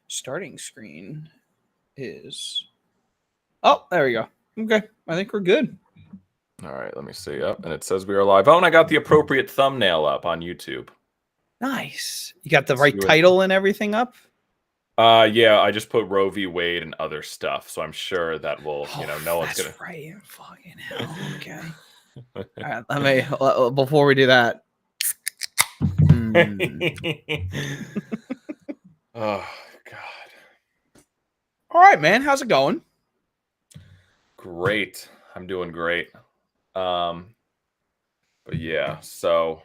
starting screen is... Oh, there we go. Okay, I think we're good. All right, let me see. Up, and it says we are live. Oh, and I got the appropriate thumbnail up on YouTube. Nice. You got the right title and everything up? Yeah, I just put Roe v. Wade and other stuff, so I'm sure that will, no one's gonna. That's right. Fucking hell. Okay. All right, let me before we do that. Oh God. All right, man. How's it going? Great. I'm doing great. But yeah, so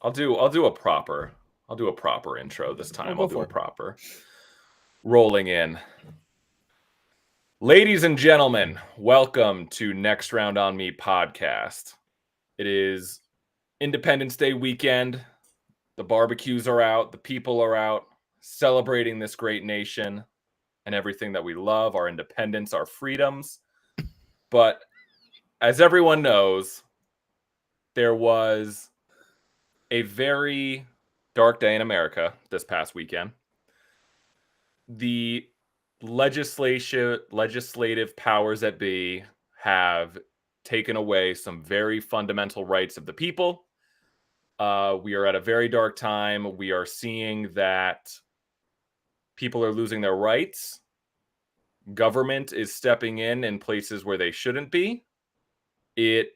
I'll do a proper intro this time. I'll do a proper rolling in. Ladies and gentlemen, welcome to Next Round on Me podcast. It is Independence Day weekend. The barbecues are out, the people are out celebrating this great nation and everything that we love, our independence, our freedoms. But as everyone knows, there was a very dark day in America this past weekend. The legislative powers that be have taken away some very fundamental rights of the people. We are at a very dark time. We are seeing that people are losing their rights. Government is stepping in places where they shouldn't be. It,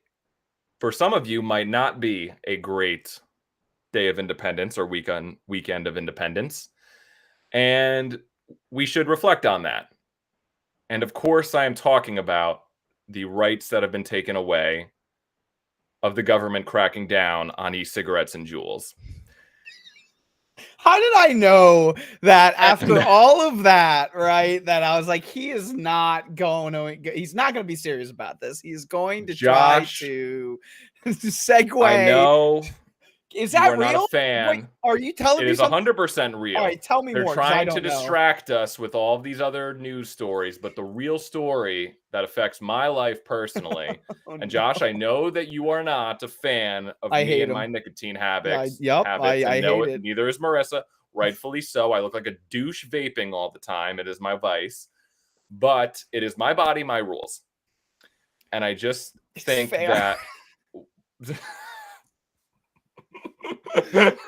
for some of you, might not be a great day of independence or weekend of independence. And we should reflect on that. And of course, I am talking about the rights that have been taken away of the government cracking down on e-cigarettes and Juuls. How did I know that after all of that, right? That I was like, he's not going to be serious about this. He's going to try to segue. I know. Is that real? Not a fan. Wait, are you telling me it is 100% real? All right, tell me more. They're trying to distract us with all of these other news stories, but the real story that affects my life personally, and Josh, I know that you are not a fan of me and my nicotine habits. I hate it. Neither is Marissa, rightfully so. I look like a douche vaping all the time. It is my vice, but it is my body, my rules. And I just think that...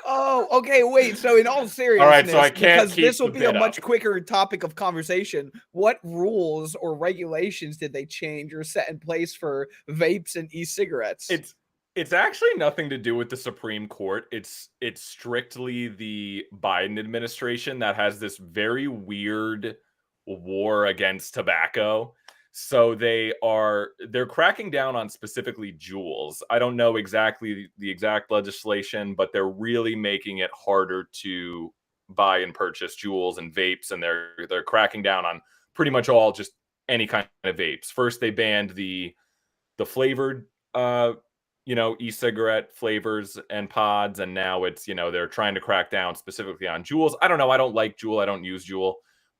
Oh, okay. Wait. So, in all seriousness, all right, so I can't because this will be a much quicker topic of conversation. What rules or regulations did they change or set in place for vapes and e-cigarettes? It's actually nothing to do with the Supreme Court. It's strictly the Biden administration that has this very weird war against tobacco. So they're cracking down on specifically Juuls. I don't know exactly the exact legislation, but they're really making it harder to buy and purchase Juuls and vapes, and they're cracking down on pretty much all, just any kind of vapes. First, they banned the flavored e-cigarette flavors and pods, and now it's they're trying to crack down specifically on Juuls. I don't know. I don't like Juul. I don't use Juul.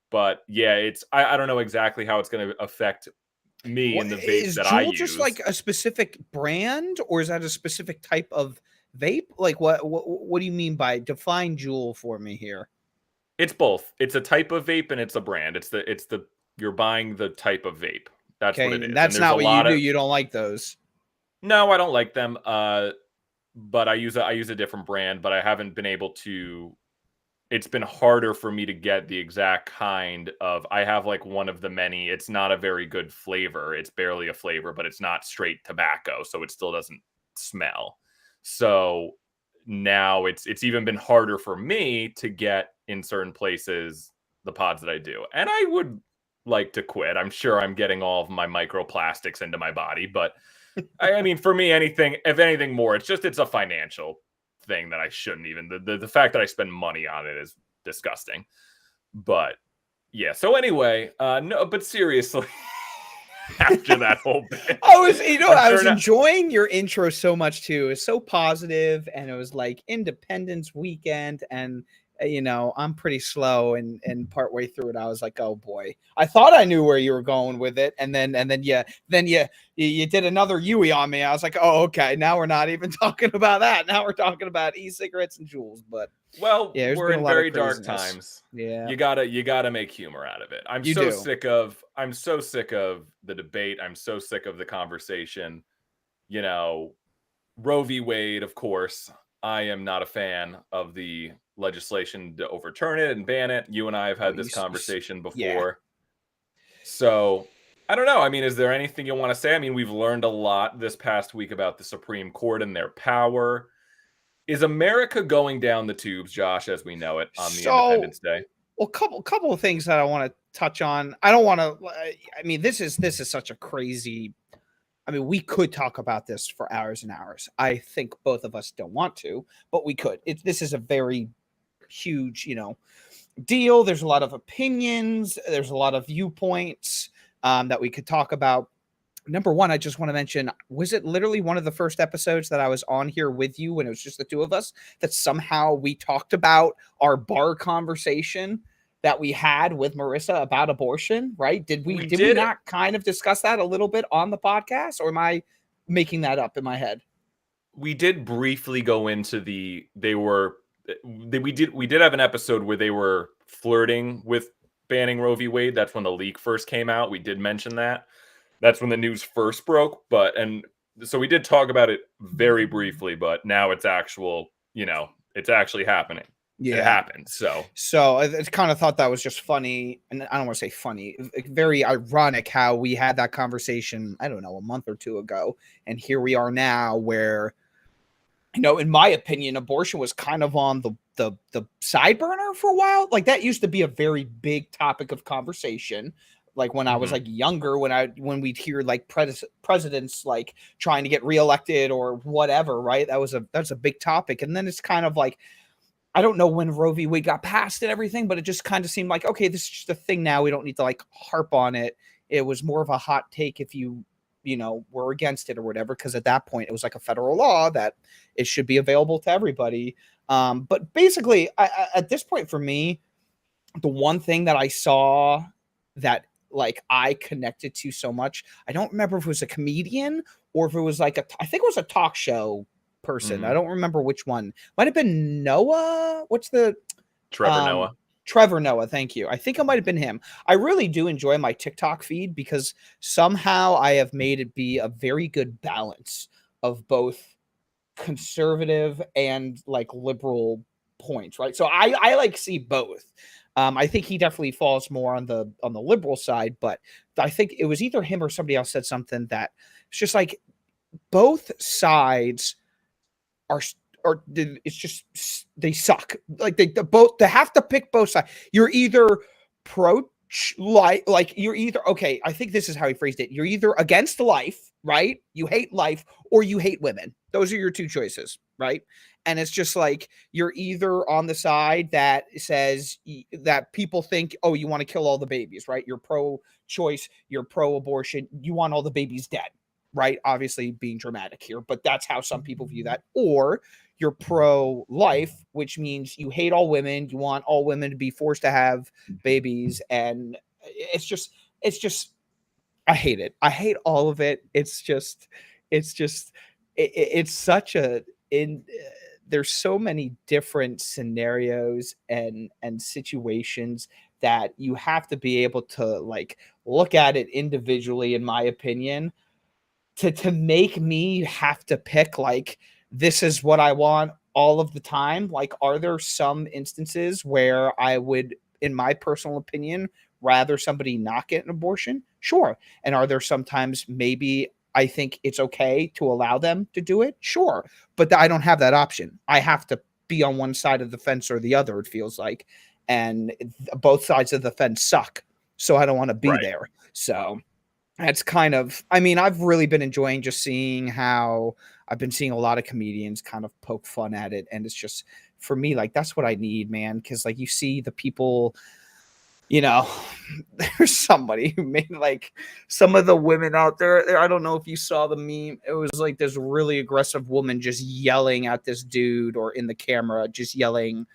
But yeah, I don't know exactly how it's going to affect me and the vape that I use. Is Juul just like a specific brand, or is that a specific type of vape? Like what do you mean by define Juul for me here? It's both. It's a type of vape and it's a brand. It's the you're buying the type of vape. That's what it is. That's not what you do. You don't like those. No, I don't like them. But I use a different brand, but I haven't been able to. It's been harder for me to get the exact kind of... I have like one of the many. It's not a very good flavor. It's barely a flavor, but it's not straight tobacco, so it still doesn't smell. So now it's even been harder for me to get in certain places the pods that I do. And I would like to quit. I'm sure I'm getting all of my microplastics into my body, but I mean, for me, if anything more, it's a financial thing that I shouldn't even... The fact that I spend money on it is disgusting. But yeah, so anyway, no, but seriously, after that whole bit, I was enjoying your intro so much too. It's so positive, and it was like Independence weekend, and I'm pretty slow, and partway through it, I was like, oh boy, I thought I knew where you were going with it, and then you did another Yui on me. I was like, oh okay, now we're not even talking about that. Now we're talking about e-cigarettes and Juuls. But well, yeah, there's we're been a in lot very of dark craziness. times. Yeah, You gotta make humor out of it. I'm you so do. sick of the debate. I'm so sick of the conversation. You know, Roe v. Wade, of course. I am not a fan of the legislation to overturn it and ban it. You and I have Oh, had this conversation yeah. before. So I don't know. I mean, is there anything you want to say? I mean, we've learned a lot this past week about the Supreme Court and their power. Is America going down the tubes, Josh, as we know it on the So, Independence Day? well, couple of things that I want to touch on. I don't want to. I mean, this is such a crazy. I mean, we could talk about this for hours and hours. I think both of us don't want to, but we could. This is a very huge, deal. There's a lot of opinions. There's a lot of viewpoints that we could talk about. Number one, I just want to mention, was it literally one of the first episodes that I was on here with you when it was just the two of us that somehow we talked about our bar conversation that we had with Marissa about abortion, right? Did we did not kind of discuss that a little bit on the podcast, or am I making that up in my head? We did briefly go into we did have an episode where they were flirting with banning Roe v. Wade. That's when the leak first came out. We did mention that. That's when the news first broke. So we did talk about it very briefly, but now it's it's actually happening. It Yeah. happened. So I kind of thought that was just funny, and I don't want to say funny, very ironic how we had that conversation, I don't know, a month or two ago, and here we are now where, in my opinion, abortion was kind of on the side burner for a while. Like, that used to be a very big topic of conversation. Like when I was like younger, when we'd hear like presidents like trying to get reelected or whatever, right? That's a big topic. And then it's kind of like, I don't know when Roe v. Wade got passed and everything, but it just kind of seemed like, okay, this is just a thing now. We don't need to like harp on it. It was more of a hot take if you were against it or whatever, because at that point it was like a federal law that it should be available to everybody. But basically, at this point for me, the one thing that I saw that like I connected to so much, I don't remember if it was a comedian or if it was like I think it was a talk show person. I don't remember which one. Might have been Noah. What's the Trevor Noah. Trevor Noah, thank you. I think it might have been him. I really do enjoy my TikTok feed because somehow I have made it be a very good balance of both conservative and like liberal points, right? So I like see both. I think he definitely falls more on the liberal side, but I think it was either him or somebody else said something that it's just like both sides are or it's just they suck. Like they have to pick both sides. You're either pro like you're either okay. I think this is how he phrased it. You're either against life, right? You hate life, or you hate women. Those are your two choices, right? And it's just like you're either on the side that says that people think, oh, you want to kill all the babies, right? You're pro-choice, you're pro-abortion, you want all the babies dead, right? Obviously being dramatic here, but that's how some people view that. Or you're pro-life, which means you hate all women, you want all women to be forced to have babies, and it's just I hate it. I hate all of it. It's such a in there's so many different scenarios and situations that you have to be able to like look at it individually, in my opinion, to make me have to pick like this is what I want all of the time. Like, are there some instances where I would, in my personal opinion, rather somebody not get an abortion? Sure. And are there sometimes maybe I think it's okay to allow them to do it? Sure. But I don't have that option. I have to be on one side of the fence or the other, it feels like. And both sides of the fence suck. So I don't want to be there. So that's kind of, I mean, I've really been enjoying just seeing how I've been seeing a lot of comedians kind of poke fun at it. And it's just, for me, like, that's what I need, man. Cause like you see the people, there's somebody who made like some of the women out there. I don't know if you saw the meme. It was like this really aggressive woman just yelling at this dude, or in the camera, just yelling,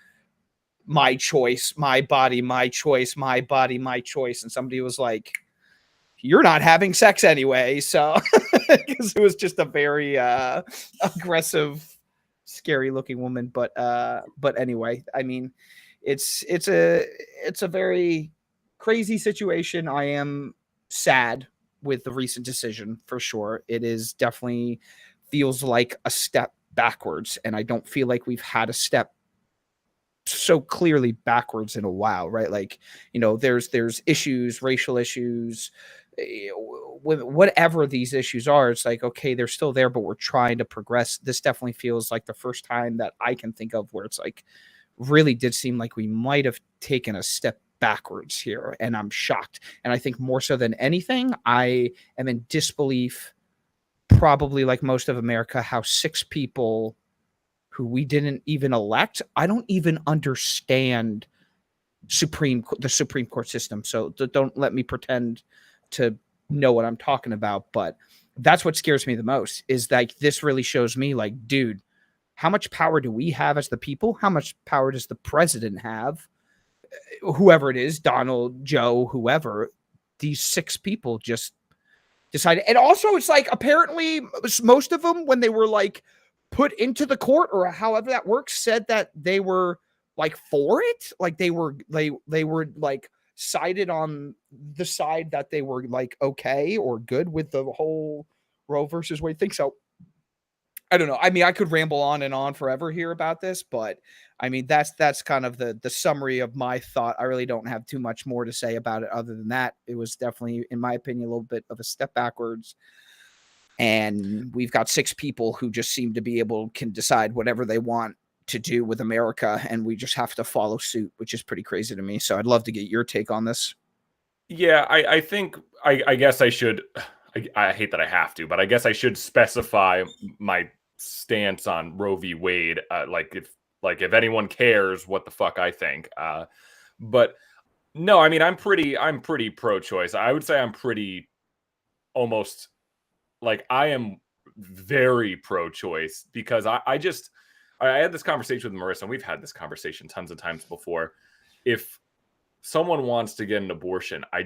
my choice, my body, my choice, my body, my choice. And somebody was like, you're not having sex anyway. So, because it was just a very aggressive, scary looking woman. But anyway, I mean, it's a very crazy situation. I am sad with the recent decision for sure. It is definitely feels like a step backwards, and I don't feel like we've had a step so clearly backwards in a while, right? Like, there's issues, racial issues, with whatever these issues are. It's like, okay, they're still there, but we're trying to progress. This definitely feels like the first time that I can think of where it's like really did seem like we might have taken a step backwards here, and I'm shocked. And I think more so than anything, I am in disbelief, probably like most of America, how 6 people who we didn't even elect, I don't even understand the Supreme Court system. So don't let me pretend to know what I'm talking about. But that's what scares me the most, is like this really shows me like, dude, how much power do we have as the people? How much power does the president have? Whoever it is, Donald, Joe, whoever, these 6 people just decided. And also, it's like apparently most of them, when they were like put into the court or however that works, said that they were like for it, like they were like sided on the side that they were like okay or good with the whole Roe versus Wade thing. So I don't know. I mean, I could ramble on and on forever here about this, but I mean, that's kind of the summary of my thought. I really don't have too much more to say about it other than that. It was definitely, in my opinion, a little bit of a step backwards. And we've got 6 people who just seem to be can decide whatever they want to do with America, and we just have to follow suit, which is pretty crazy to me. So I'd love to get your take on this. Yeah, I think I guess I should. I hate that I have to, but I guess I should specify my stance on Roe v. Wade. If anyone cares what the fuck I think. But no, I mean I'm pretty pro-choice. I would say I'm pretty almost like I am very pro-choice because I had this conversation with Marissa, and we've had this conversation tons of times before. If someone wants to get an abortion, I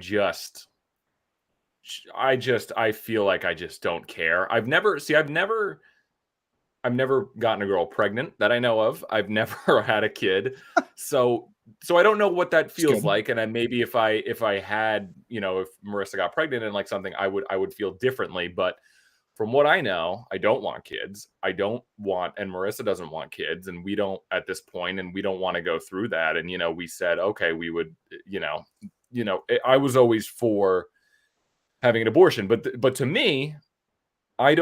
feel like I just don't care. I've never gotten a girl pregnant that I know of. I've never had a kid. So I don't know what that feels like. And then maybe if I had, if Marissa got pregnant and like something, I would feel differently. But from what I know, I don't want kids. And Marissa doesn't want kids, and we don't at this point, and we don't want to go through that. And, we said, okay, we would, I was always for having an abortion, but to me, I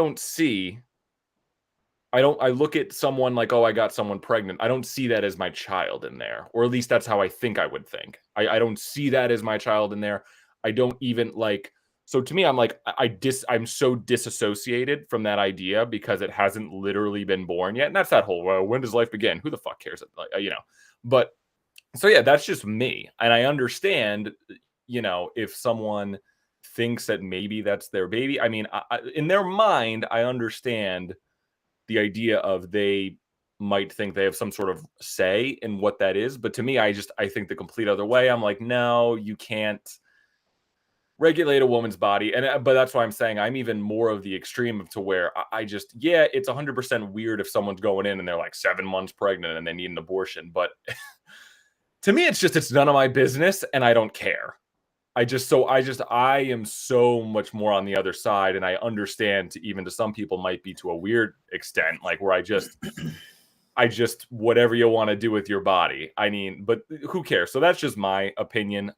look at someone like, oh, I got someone pregnant. I don't see that as my child in there, or at least that's how I think I would think. I don't see that as my child in there. I don't even like. So to me, I'm like, I'm so disassociated from that idea because it hasn't literally been born yet. And that's that whole, when does life begin? Who the fuck cares? But so yeah, that's just me. And I understand, if someone thinks that maybe that's their baby. I mean, in their mind, I understand the idea of they might think they have some sort of say in what that is. But to me, I think the complete other way. I'm like, no, you can't regulate a woman's body. But that's why I'm saying I'm even more of the extreme of to where it's 100% weird if someone's going in and they're like 7 months pregnant and they need an abortion. But to me, it's none of my business and I don't care. I am so much more on the other side, and I understand even to some people might be to a weird extent, like where I just whatever you want to do with your body. I mean, but who cares? So that's just my opinion.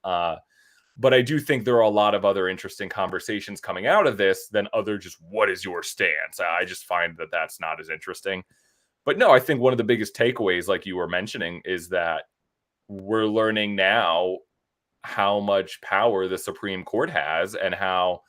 But I do think there are a lot of other interesting conversations coming out of this than other just what is your stance? I just find that that's not as interesting. But no, I think one of the biggest takeaways, like you were mentioning, is that we're learning now how much power the Supreme Court has and how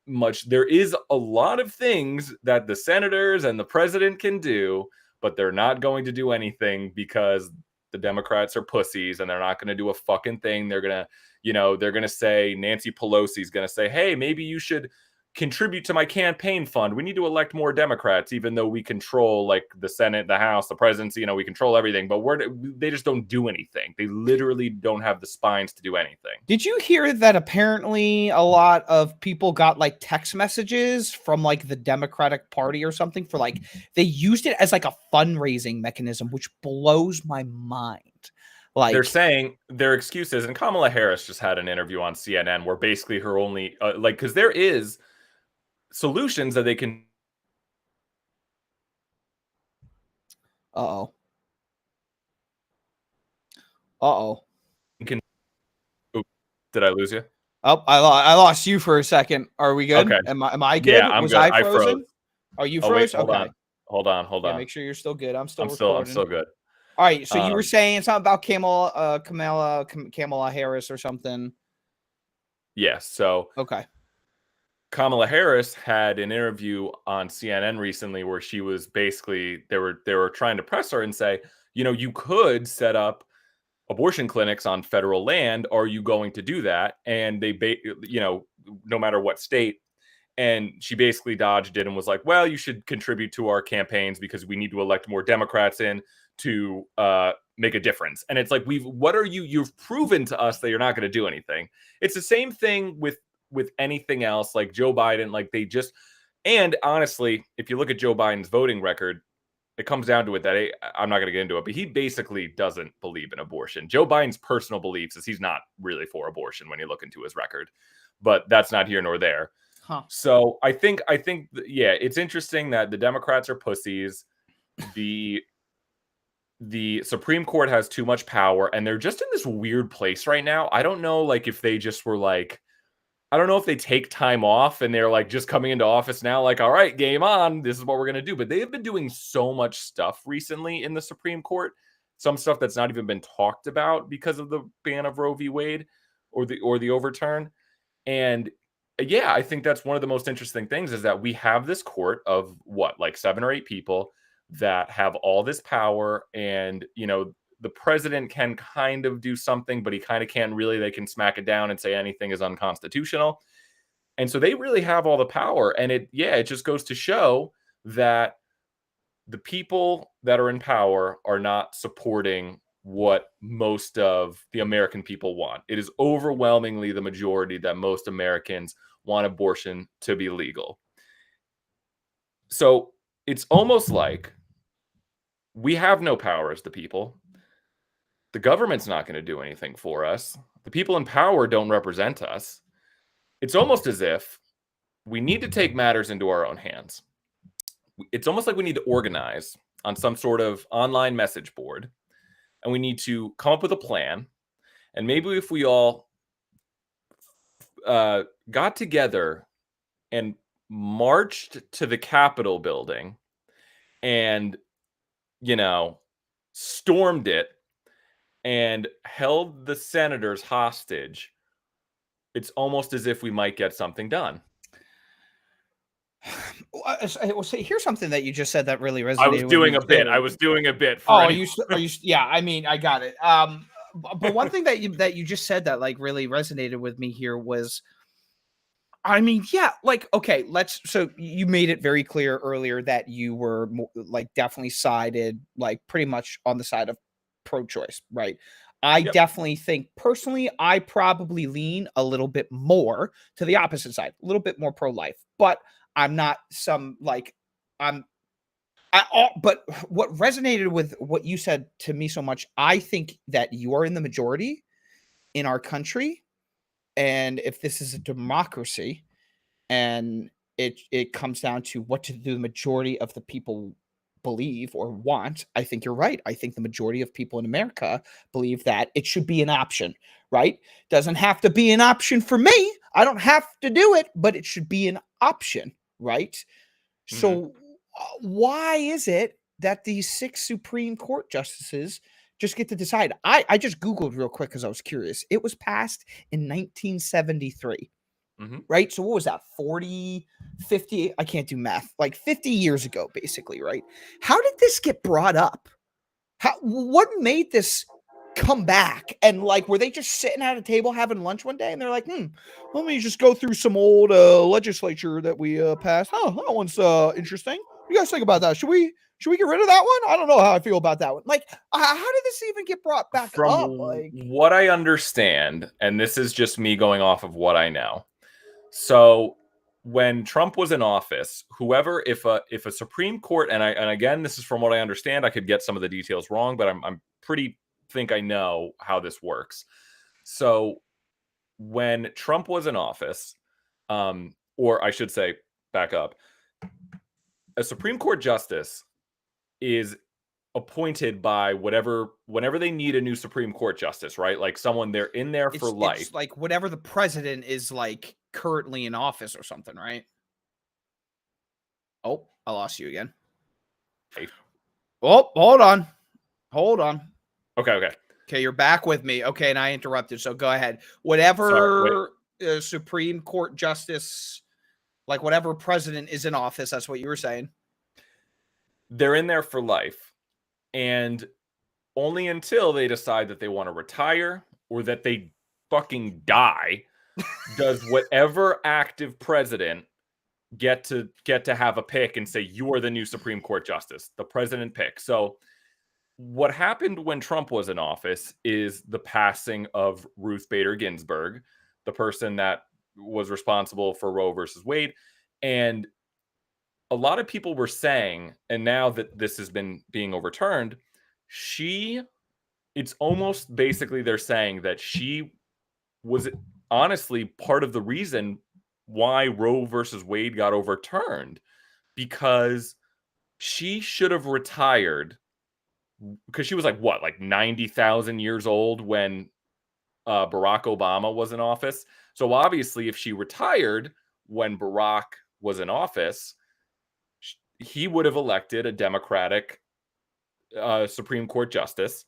much there is a lot of things that the senators and the president can do, but they're not going to do anything because the Democrats are pussies and they're not going to do a fucking thing. They're going to, they're going to say, Nancy Pelosi's going to say, hey, maybe you should contribute to my campaign fund. We need to elect more Democrats, even though we control like the Senate, the House, the presidency, you know, we control everything, but they just don't do anything. They literally don't have the spines to do anything. Did you hear that apparently a lot of people got like text messages from like the Democratic Party or something for like, they used it as like a fundraising mechanism, which blows my mind. Like, they're saying their excuses, and Kamala Harris just had an interview on CNN where basically her only like, because there is solutions that they can. Uh-oh. Can. Oops, did I lose you? Oh, I lost you for a second. Are we good? Okay. Am I good? Yeah, I'm Was good. I I frozen? froze. Are you Oh wait, froze? Okay. Hold on. Yeah, make sure you're still good. I'm still I'm recording. still good. All right. So you were saying something about Kamala Harris or something. Yes. So Okay. Kamala Harris had an interview on CNN recently where she was basically they were trying to press her and say, you know, you could set up abortion clinics on federal land. Are you going to do that? And you know, no matter what state. And she basically dodged it and was like, well, you should contribute to our campaigns because we need to elect more Democrats in to make a difference. And it's like, you've proven to us that you're not going to do anything. It's the same thing with anything else, like Joe Biden, like they just, and honestly, if you look at Joe Biden's voting record, it comes down to it that I'm not going to get into it, but he basically doesn't believe in abortion. Joe Biden's personal beliefs is he's not really for abortion when you look into his record, but that's not here nor there. Huh. So I think, yeah, it's interesting that the Democrats are pussies. The Supreme Court has too much power, and they're just in this weird place right now. I don't know, like, if they just were like, I don't know if they take time off and they're like just coming into office now, like, all right, game on. This is what we're going to do. But they have been doing so much stuff recently in the Supreme Court, some stuff that's not even been talked about because of the ban of Roe v. Wade or the overturn. And yeah, I think that's one of the most interesting things is that we have this court of what, like 7 or 8 people that have all this power. And, you know, the president can kind of do something, but he kind of can't really. They can smack it down and say anything is unconstitutional. And so they really have all the power. And it just goes to show that the people that are in power are not supporting what most of the American people want. It is overwhelmingly the majority that most Americans want abortion to be legal. So it's almost like we have no power as the people. The government's not going to do anything for us. The people in power don't represent us. It's almost as if we need to take matters into our own hands. It's almost like we need to organize on some sort of online message board, and we need to come up with a plan. And maybe if we all got together and marched to the Capitol building and, you know, stormed it and held the senators hostage, it's almost as if we might get something done. Well, say, here's something that you just said that really resonated. I was doing a bit. For are you? Yeah, I mean, I got it. But one thing that you just said that like really resonated with me here was, I mean, yeah, like, okay, so you made it very clear earlier that you were like definitely sided, like pretty much on the side of pro-choice, right? I definitely think personally, I probably lean a little bit more to the opposite side, a little bit more pro-life, but I'm not some like but what resonated with what you said to me so much, I think that you are in the majority in our country. And if this is a democracy and it comes down to what do the majority of the people believe or want, I think you're right. I think the majority of people in America believe that it should be an option, right? Doesn't have to be an option for me. I don't have to do it, but it should be an option, right? Mm-hmm. So why is it that these 6 Supreme Court justices just get to decide? I just Googled real quick because I was curious. It was passed in 1973. Mm-hmm. Right? So what was that? 40, 50? I can't do math. Like 50 years ago, basically, right? How did this get brought up? What made this come back and like were they just sitting at a table having lunch one day and they're like, let me just go through some old legislature that we passed. That one's interesting. What do you guys think about that? Should we get rid of that one? I don't know how I feel about that one. Like, how did this even get brought back From up? Like, what I understand, and this is just me going off of what I know. So when Trump was in office, whoever, if a Supreme Court, and again, this is from what I understand, I could get some of the details wrong, but I'm pretty think I know how this works. So when Trump was in office, or I should say, back up, a Supreme Court justice is appointed by whenever they need a new Supreme Court justice, right? Like someone they're in there for life. It's like whatever the president is like currently in office or something, right? Oh, I lost you again. Hey. Oh, hold on. Okay. Okay, you're back with me. Okay, and I interrupted, so go ahead. Whatever Supreme Court justice, like whatever president is in office, that's what you were saying. They're in there for life. And only until they decide that they want to retire or that they fucking die does whatever active president get to have a pick and say, you are the new Supreme Court justice. The president picks. So what happened when Trump was in office is the passing of Ruth Bader Ginsburg, the person that was responsible for Roe versus Wade. And a lot of people were saying, and now that this has been being overturned, it's almost basically they're saying that she was honestly part of the reason why Roe versus Wade got overturned, because she should have retired because she was like 90,000 years old when Barack Obama was in office. So obviously if she retired when Barack was in office, he would have elected a Democratic Supreme Court justice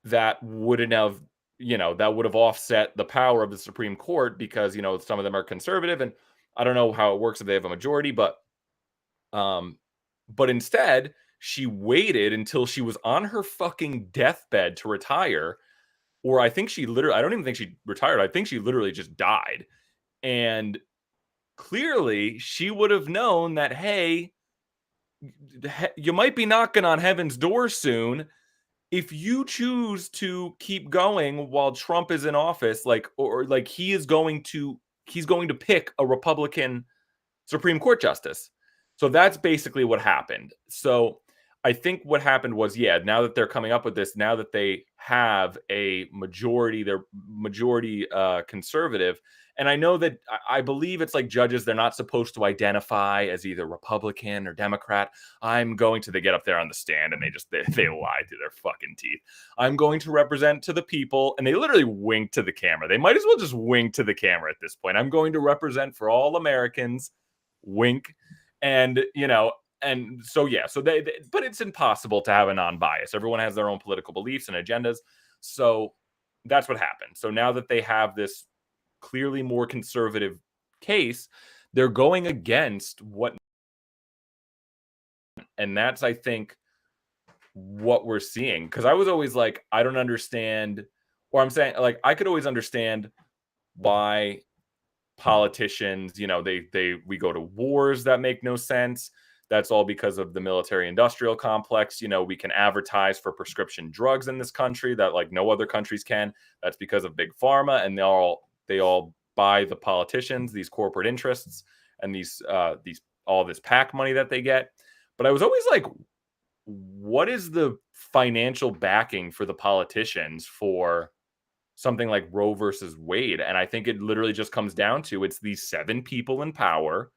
that wouldn't have, that would have offset the power of the Supreme Court because, some of them are conservative and I don't know how it works if they have a majority, but instead she waited until she was on her fucking deathbed to retire. Or I don't even think she retired. I think she literally just died. And clearly she would have known that, hey, you might be knocking on heaven's door soon. If you choose to keep going while Trump is in office, he's going to pick a Republican Supreme Court justice. So that's basically what happened. So I think what happened was, now that they're coming up with this, now that they have a majority, they're majority conservative. And I know that I believe it's like judges, they're not supposed to identify as either Republican or Democrat. They get up there on the stand and they lie through their fucking teeth. I'm going to represent to the people. And they literally wink to the camera. They might as well just wink to the camera at this point. I'm going to represent for all Americans. Wink. And, and so, but it's impossible to have a non-bias. Everyone has their own political beliefs and agendas. So that's what happened. So now that they have this clearly more conservative case, they're going against what, and that's, I think, what we're seeing. Because I was always like, I don't understand, or I'm saying, like, I could always understand why politicians, we go to wars that make no sense. That's all because of the military industrial complex. We can advertise for prescription drugs in this country that like no other countries can. That's because of big pharma, and they all buy the politicians, these corporate interests, and these all this PAC money that they get. But I was always like, what is the financial backing for the politicians for something like Roe versus Wade? And I think it literally just comes down to it's these 7 people in power,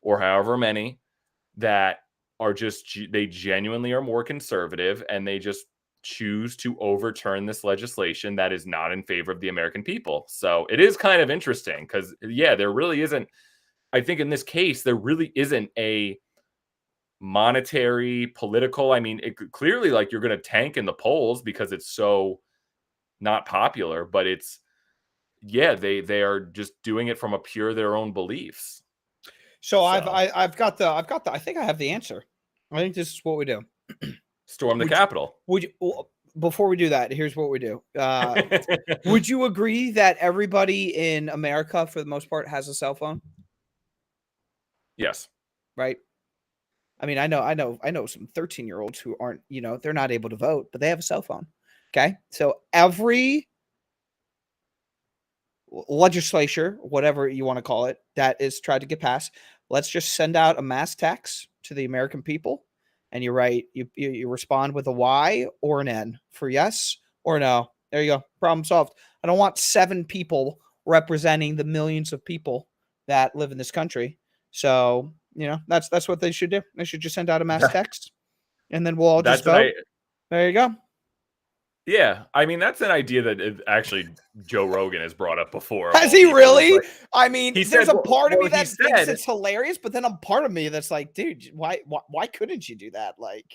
or however many, that are they genuinely are more conservative, and they just choose to overturn this legislation that is not in favor of the American people. So it is kind of interesting because, there really isn't, I think in this case, there really isn't a monetary, political, I mean, it clearly like you're going to tank in the polls because it's so not popular, but it's, they are just doing it from a pure their own beliefs. So I've got I think I have the answer. I think this is what we do. Storm the Capitol. Would you? before we do that, here's what we do. Would you agree that everybody in America, for the most part, has a cell phone? Yes. Right. I mean, I know some 13-year-olds who aren't, they're not able to vote, but they have a cell phone. Okay. So every legislature, whatever you want to call it, that is tried to get passed, let's just send out a mass text to the American people, and you respond with a Y or an N for yes or no. There you go. Problem solved. I don't want 7 people representing the millions of people that live in this country. So, that's what they should do. They should just send out a mass text, and then we'll all just vote. There you go. Yeah, I mean, that's an idea that actually Joe Rogan has brought up before. Has he really? I mean, there's a part of me that thinks it's hilarious, but then a part of me that's like, dude, why couldn't you do that? Like,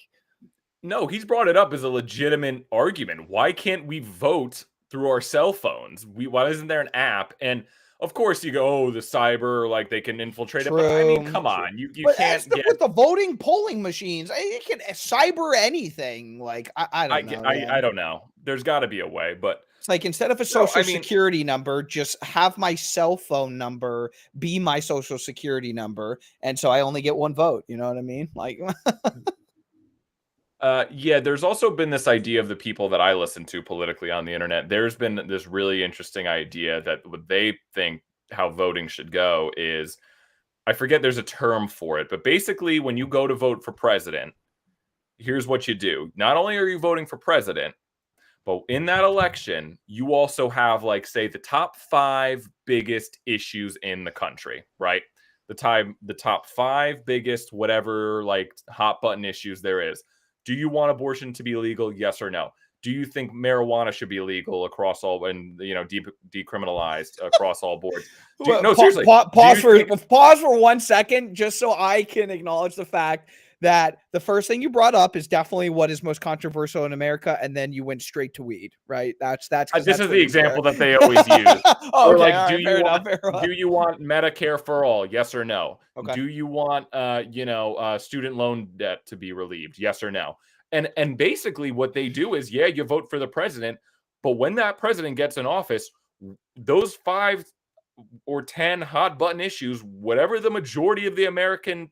no, he's brought it up as a legitimate argument. Why can't we vote through our cell phones? Why isn't there an app? And of course, you go, oh, the cyber, like they can infiltrate it. But I mean, come on, you can't get with the voting polling machines. You can cyber anything. Like I don't know. I don't know. There's got to be a way, but it's like instead of a social security number, just have my cell phone number be my social security number, and so I only get one vote. You know what I mean? Like. Yeah, there's also been this idea of the people that I listen to politically on the internet. There's been this really interesting idea that what they think how voting should go is, I forget there's a term for it, but basically when you go to vote for president, here's what you do. Not only are you voting for president, but in that election, you also have, like, say, the top 5 biggest issues in the country, right? The top 5 biggest, whatever, like, hot button issues there is. Do you want abortion to be legal? Yes or no? Do you think marijuana should be legal across all and decriminalized across all boards? No, seriously. Pause for 1 second, just so I can acknowledge the fact that the first thing you brought up is definitely what is most controversial in America, and then you went straight to weed, right? That's this is the example that they always use. Oh, or okay, like, right, do you want Medicare for all? Yes or no? Okay. Do you want student loan debt to be relieved? Yes or no? And basically what they do is, yeah, you vote for the president, but when that president gets in office, those 5 or 10 hot button issues, whatever the majority of the American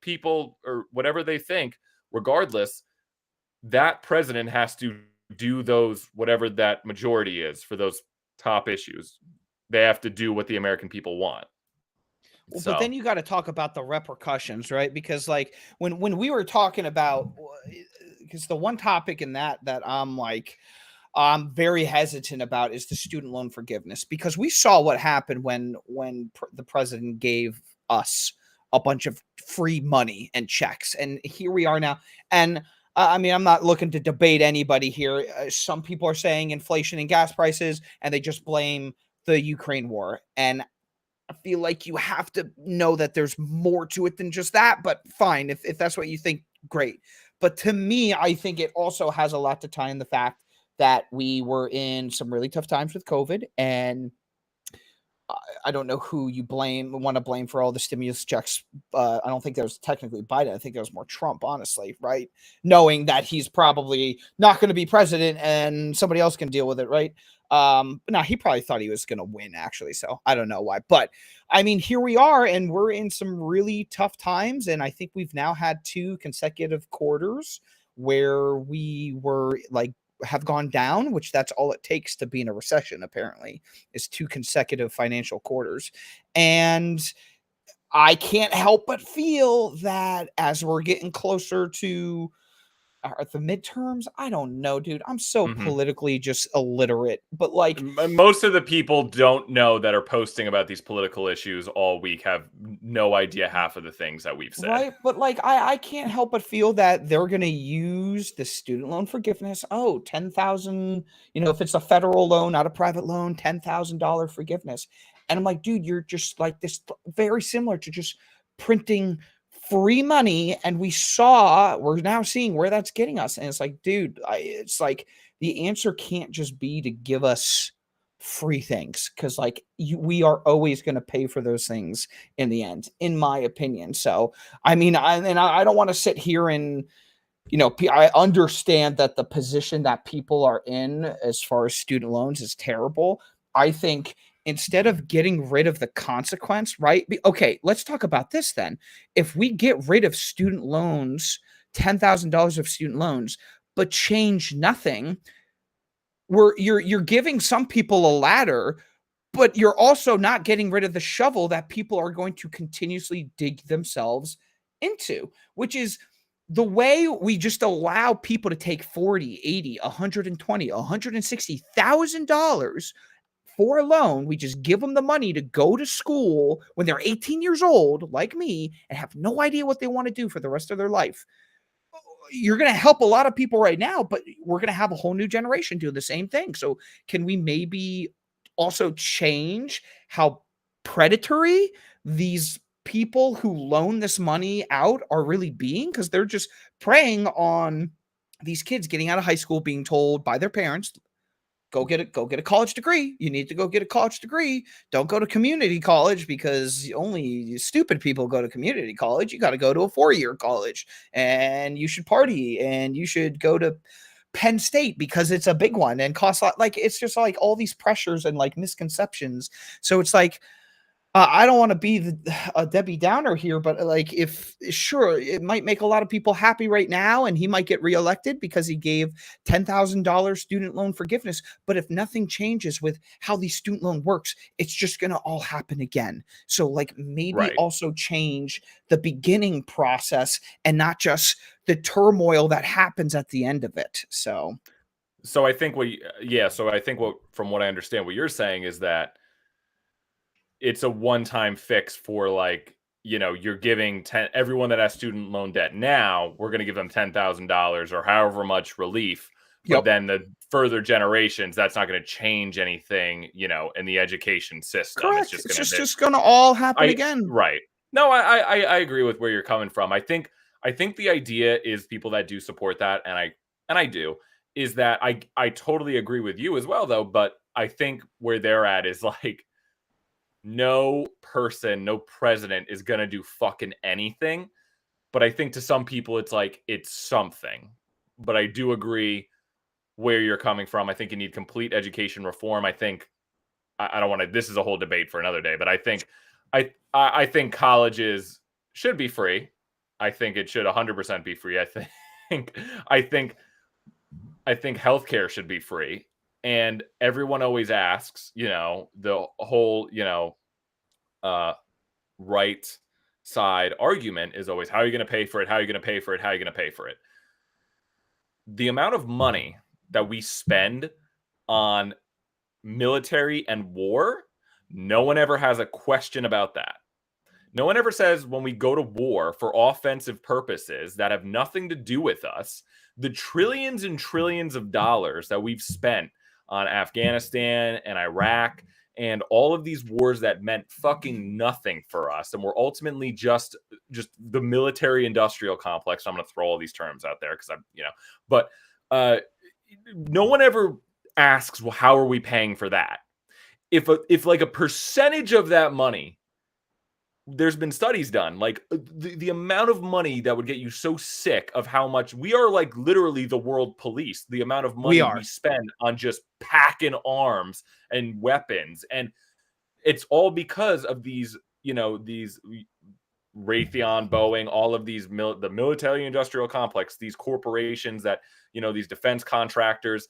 people or whatever they think, regardless, that president has to do those, whatever that majority is for those top issues. They have to do what the American people want. Well, but then you got to talk about the repercussions, right? Because like when we were talking about, because the one topic in that I'm very hesitant about is the student loan forgiveness, because we saw what happened when the president gave us a bunch of free money and checks, and here we are now. And I mean, I'm not looking to debate anybody here. Some people are saying inflation and gas prices, and they just blame the Ukraine war. And I feel like you have to know that there's more to it than just that, but fine. If that's what you think, great. But to me, I think it also has a lot to tie in the fact that we were in some really tough times with COVID, and I don't know who you want to blame for all the stimulus checks. I don't think that was technically Biden. I think that was more Trump, honestly, right? Knowing that he's probably not going to be president and somebody else can deal with it, right? No, he probably thought he was going to win, actually. So I don't know why. But I mean, here we are, and we're in some really tough times. And I think we've now had 2 consecutive quarters where we were like, have gone down, which that's all it takes to be in a recession, apparently, is 2 consecutive financial quarters. And I can't help but feel that as we're getting closer to the midterms, I don't know, dude. I'm so politically just illiterate, but like most of the people don't know that are posting about these political issues all week have no idea half of the things that we've said. Right, but like I can't help but feel that they're going to use the student loan forgiveness. Oh, 10,000, if it's a federal loan, not a private loan, $10,000 forgiveness. And I'm like, dude, you're just like this, very similar to just printing free money. And we're now seeing where that's getting us. And it's like, dude, it's like the answer can't just be to give us free things, because like we are always going to pay for those things in the end, in my opinion. So I mean, I don't want to sit here and I understand that the position that people are in as far as student loans is terrible. I think instead of getting rid of the consequence, right? Okay, let's talk about this then. If we get rid of student loans, $10,000 of student loans, but change nothing, you're giving some people a ladder, but you're also not getting rid of the shovel that people are going to continuously dig themselves into, which is the way we just allow people to take 40, 80, 120, $160,000 for a loan. We just give them the money to go to school when they're 18 years old, like me, and have no idea what they want to do for the rest of their life. You're going to help a lot of people right now, but we're going to have a whole new generation doing the same thing. So, can we maybe also change how predatory these people who loan this money out are really being? Because they're just preying on these kids getting out of high school, being told by their parents, go get a college degree. You need to go get a college degree. Don't go to community college because only stupid people go to community college. You got to go to a 4-year college, and you should party, and you should go to Penn State because it's a big one and costs a lot. Like, it's just like all these pressures and like misconceptions. So it's like, I don't want to be a Debbie Downer here, but like, if sure, it might make a lot of people happy right now, and he might get reelected because he gave $10,000 student loan forgiveness. But if nothing changes with how the student loan works, it's just going to all happen again. So, like, maybe also change the beginning process and not just the turmoil that happens at the end of it. So I think from what I understand, what you're saying is that it's a one-time fix for, like, you're giving everyone that has student loan debt now, we're going to give them $10,000 or however much relief. But then the further generations, that's not going to change anything, in the education system. Correct. It's just going to all happen again. Right. No, I agree with where you're coming from. I think the idea is people that do support that, and I do, is that I totally agree with you as well, though. But I think where they're at is like, no person, no president is going to do fucking anything. But I think to some people, it's like, it's something. But I do agree where you're coming from. I think you need complete education reform. I think, I don't want to, this is a whole debate for another day, but I think, I think colleges should be free. I think it should 100% be free. I think healthcare should be free. And everyone always asks, the whole, right side argument is always, how are you going to pay for it? How are you going to pay for it? How are you going to pay for it? The amount of money that we spend on military and war, no one ever has a question about that. No one ever says, when we go to war for offensive purposes that have nothing to do with us, the trillions and trillions of dollars that we've spent on Afghanistan and Iraq and all of these wars that meant fucking nothing for us, and were ultimately just the military industrial complex. I'm going to throw all these terms out there because but no one ever asks, well, how are we paying for that? If like a percentage of that money, there's been studies done, like the amount of money that would get you so sick of how much we are, like, literally the world police, the amount of money we spend on just packing arms and weapons. And it's all because of these, these Raytheon, Boeing, all of these, the military industrial complex, these corporations that, these defense contractors,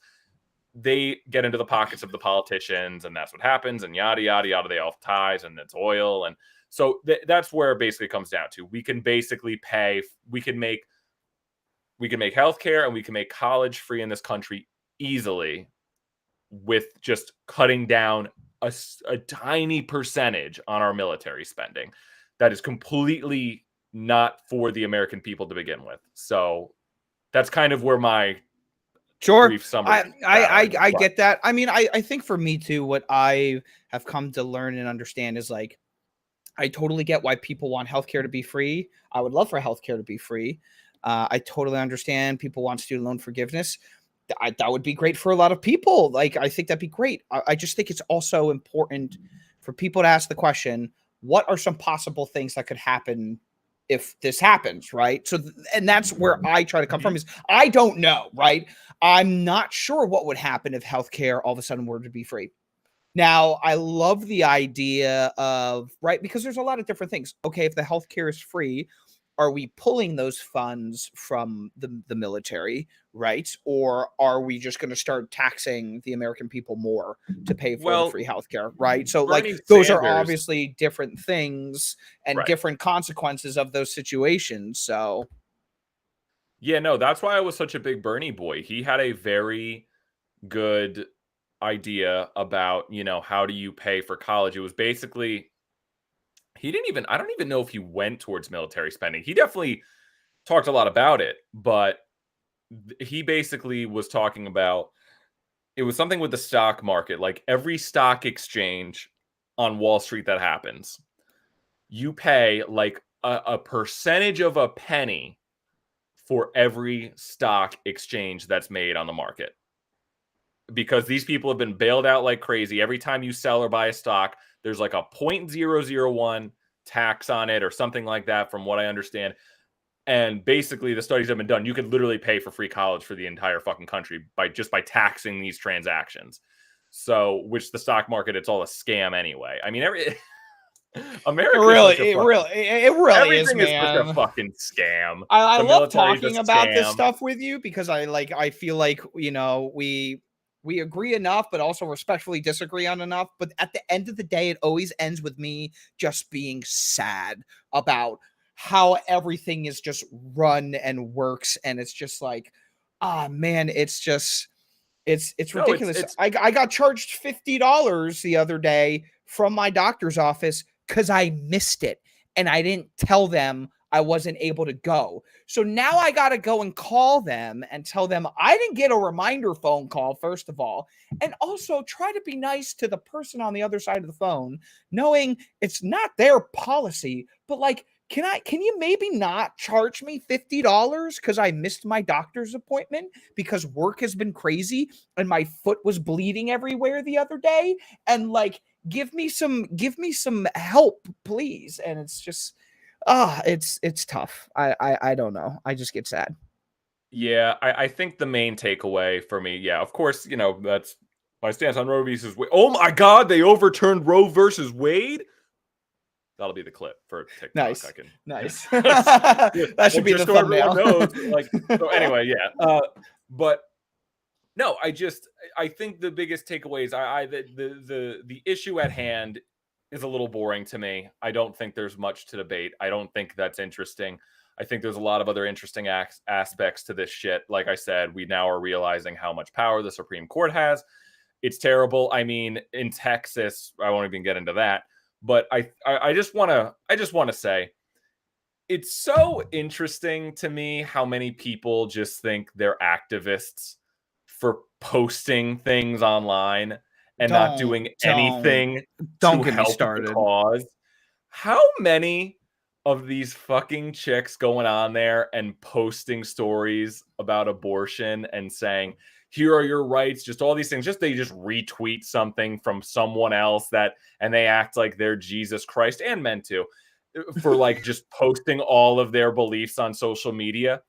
they get into the pockets of the politicians, and that's what happens, and yada, yada, yada. They all have ties, and it's oil. And so that's where it basically comes down to. We can basically we can make healthcare and we can make college free in this country easily with just cutting down a tiny percentage on our military spending. That is completely not for the American people to begin with. So that's kind of where my brief summary. I get that. I mean, I think for me too, what I have come to learn and understand is, like, I totally get why people want healthcare to be free. I would love for healthcare to be free. I totally understand people want student loan forgiveness. That would be great for a lot of people. Like, I think that'd be great. I just think it's also important for people to ask the question, what are some possible things that could happen if this happens, right? So, and that's where I try to come from is I don't know, right? I'm not sure what would happen if healthcare all of a sudden were to be free. Now, I love the idea of, right, because there's a lot of different things. Okay, if the healthcare is free, are we pulling those funds from the military, right? Or are we just going to start taxing the American people more to pay for the free healthcare, right? So, like, Bernie those are Sanders, obviously different things and right. different consequences of those situations. So, yeah, no, that's why I was such a big Bernie boy. He had a very good idea about, you know, how do you pay for college? It was basically I don't even know if he went towards military spending. He definitely talked a lot about it, but he basically was talking about it was something with the stock market, like every stock exchange on Wall Street that happens, you pay like a percentage of a penny for every stock exchange that's made on the market. Because these people have been bailed out like crazy. Every time you sell or buy a stock, there's like a 0.001 tax on it or something like that, from what I understand. And basically, the studies have been done. You could literally pay for free college for the entire fucking country by taxing these transactions. So, which the stock market, it's all a scam anyway. I mean, America it really is, everything is such a man. fucking scam. I The love military is a talking about this scam. stuff with you because I feel like, you know, we agree enough, but also respectfully disagree on enough. But at the end of the day, it always ends with me just being sad about how everything is just run and works. And it's just like, ah, man, it's just, it's No, ridiculous. it's I got charged $50 the other day from my doctor's office because I missed it and I didn't tell them I wasn't able to go. So now I got to go and call them and tell them I didn't get a reminder phone call, first of all, and also try to be nice to the person on the other side of the phone, knowing it's not their policy, but like, can you maybe not charge me $50 because I missed my doctor's appointment because work has been crazy and my foot was bleeding everywhere the other day? And like, give me some help, please. And it's just it's tough. I don't know. I just get sad. Yeah, I think the main takeaway for me, yeah, of course, you know, that's my stance on Roe versus Wade. Oh my God, they overturned Roe versus Wade. That'll be the clip for TikTok. Nice. I can, Nice. yeah, That should be the just so everyone thumbnail. knows. Like, so anyway, yeah. But no, I think the biggest takeaway is the issue at hand is a little boring to me. I don't think there's much to debate. I don't think that's interesting. I think there's a lot of other interesting aspects to this shit. Like I said, we now are realizing how much power the Supreme Court has. It's terrible. I mean, in Texas, I won't even get into that. But I just want to say it's so interesting to me how many people just think they're activists for posting things online and not doing anything don't to get me help the started. cause. How many of these fucking chicks going on there and posting stories about abortion and saying, here are your rights, just all these things, they just retweet something from someone else and they act like they're Jesus Christ, and men too, for like just posting all of their beliefs on social media.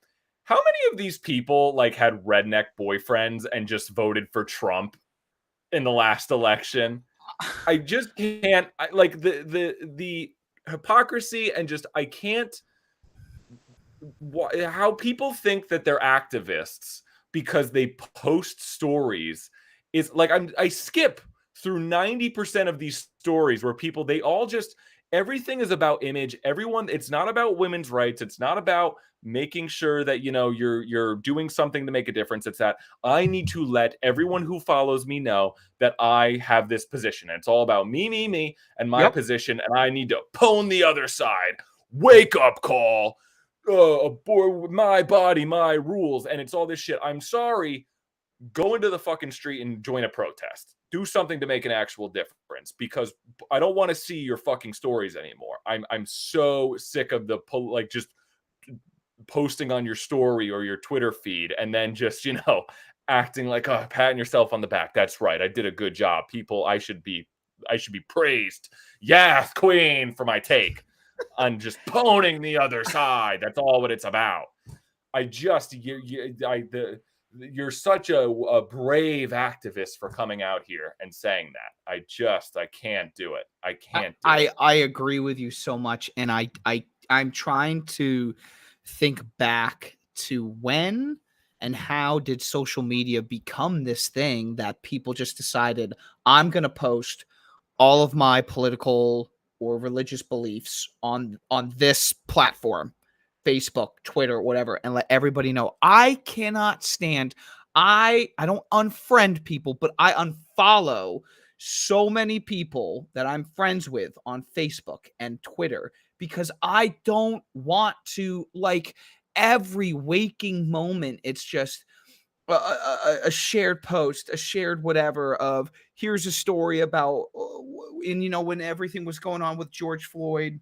How many of these people like had redneck boyfriends and just voted for Trump in the last election? I just can't. Like the hypocrisy and just I can't. How people think that they're activists because they post stories is like I skip through 90% of these stories where people they all just everything is about image. Everyone, it's not about women's rights. It's not about making sure that you know you're doing something to make a difference. It's that I need to let everyone who follows me know that I have this position. And it's all about me, and my position, and I need to pwn the other side. Wake up call. My body, my rules, and it's all this shit. I'm sorry. Go into the fucking street and join a protest. Do something to make an actual difference, because I don't want to see your fucking stories anymore. I'm so sick of the like just posting on your story or your Twitter feed and then just, you know, acting like patting yourself on the back. That's right. I did a good job. People, I should be praised. Yes, queen, for my take. on just poning the other side. That's all what it's about. You're such a brave activist for coming out here and saying that. I can't do it. I can't do it. I agree with you so much, and I'm trying to think back to when and how did social media become this thing that people just decided I'm going to post all of my political or religious beliefs on this platform, Facebook, Twitter, whatever, and let everybody know. I cannot stand I don't unfriend people, but I unfollow so many people that I'm friends with on Facebook and Twitter because I don't want to, like, every waking moment it's just a shared post, a shared whatever of here's a story about, and when everything was going on with George Floyd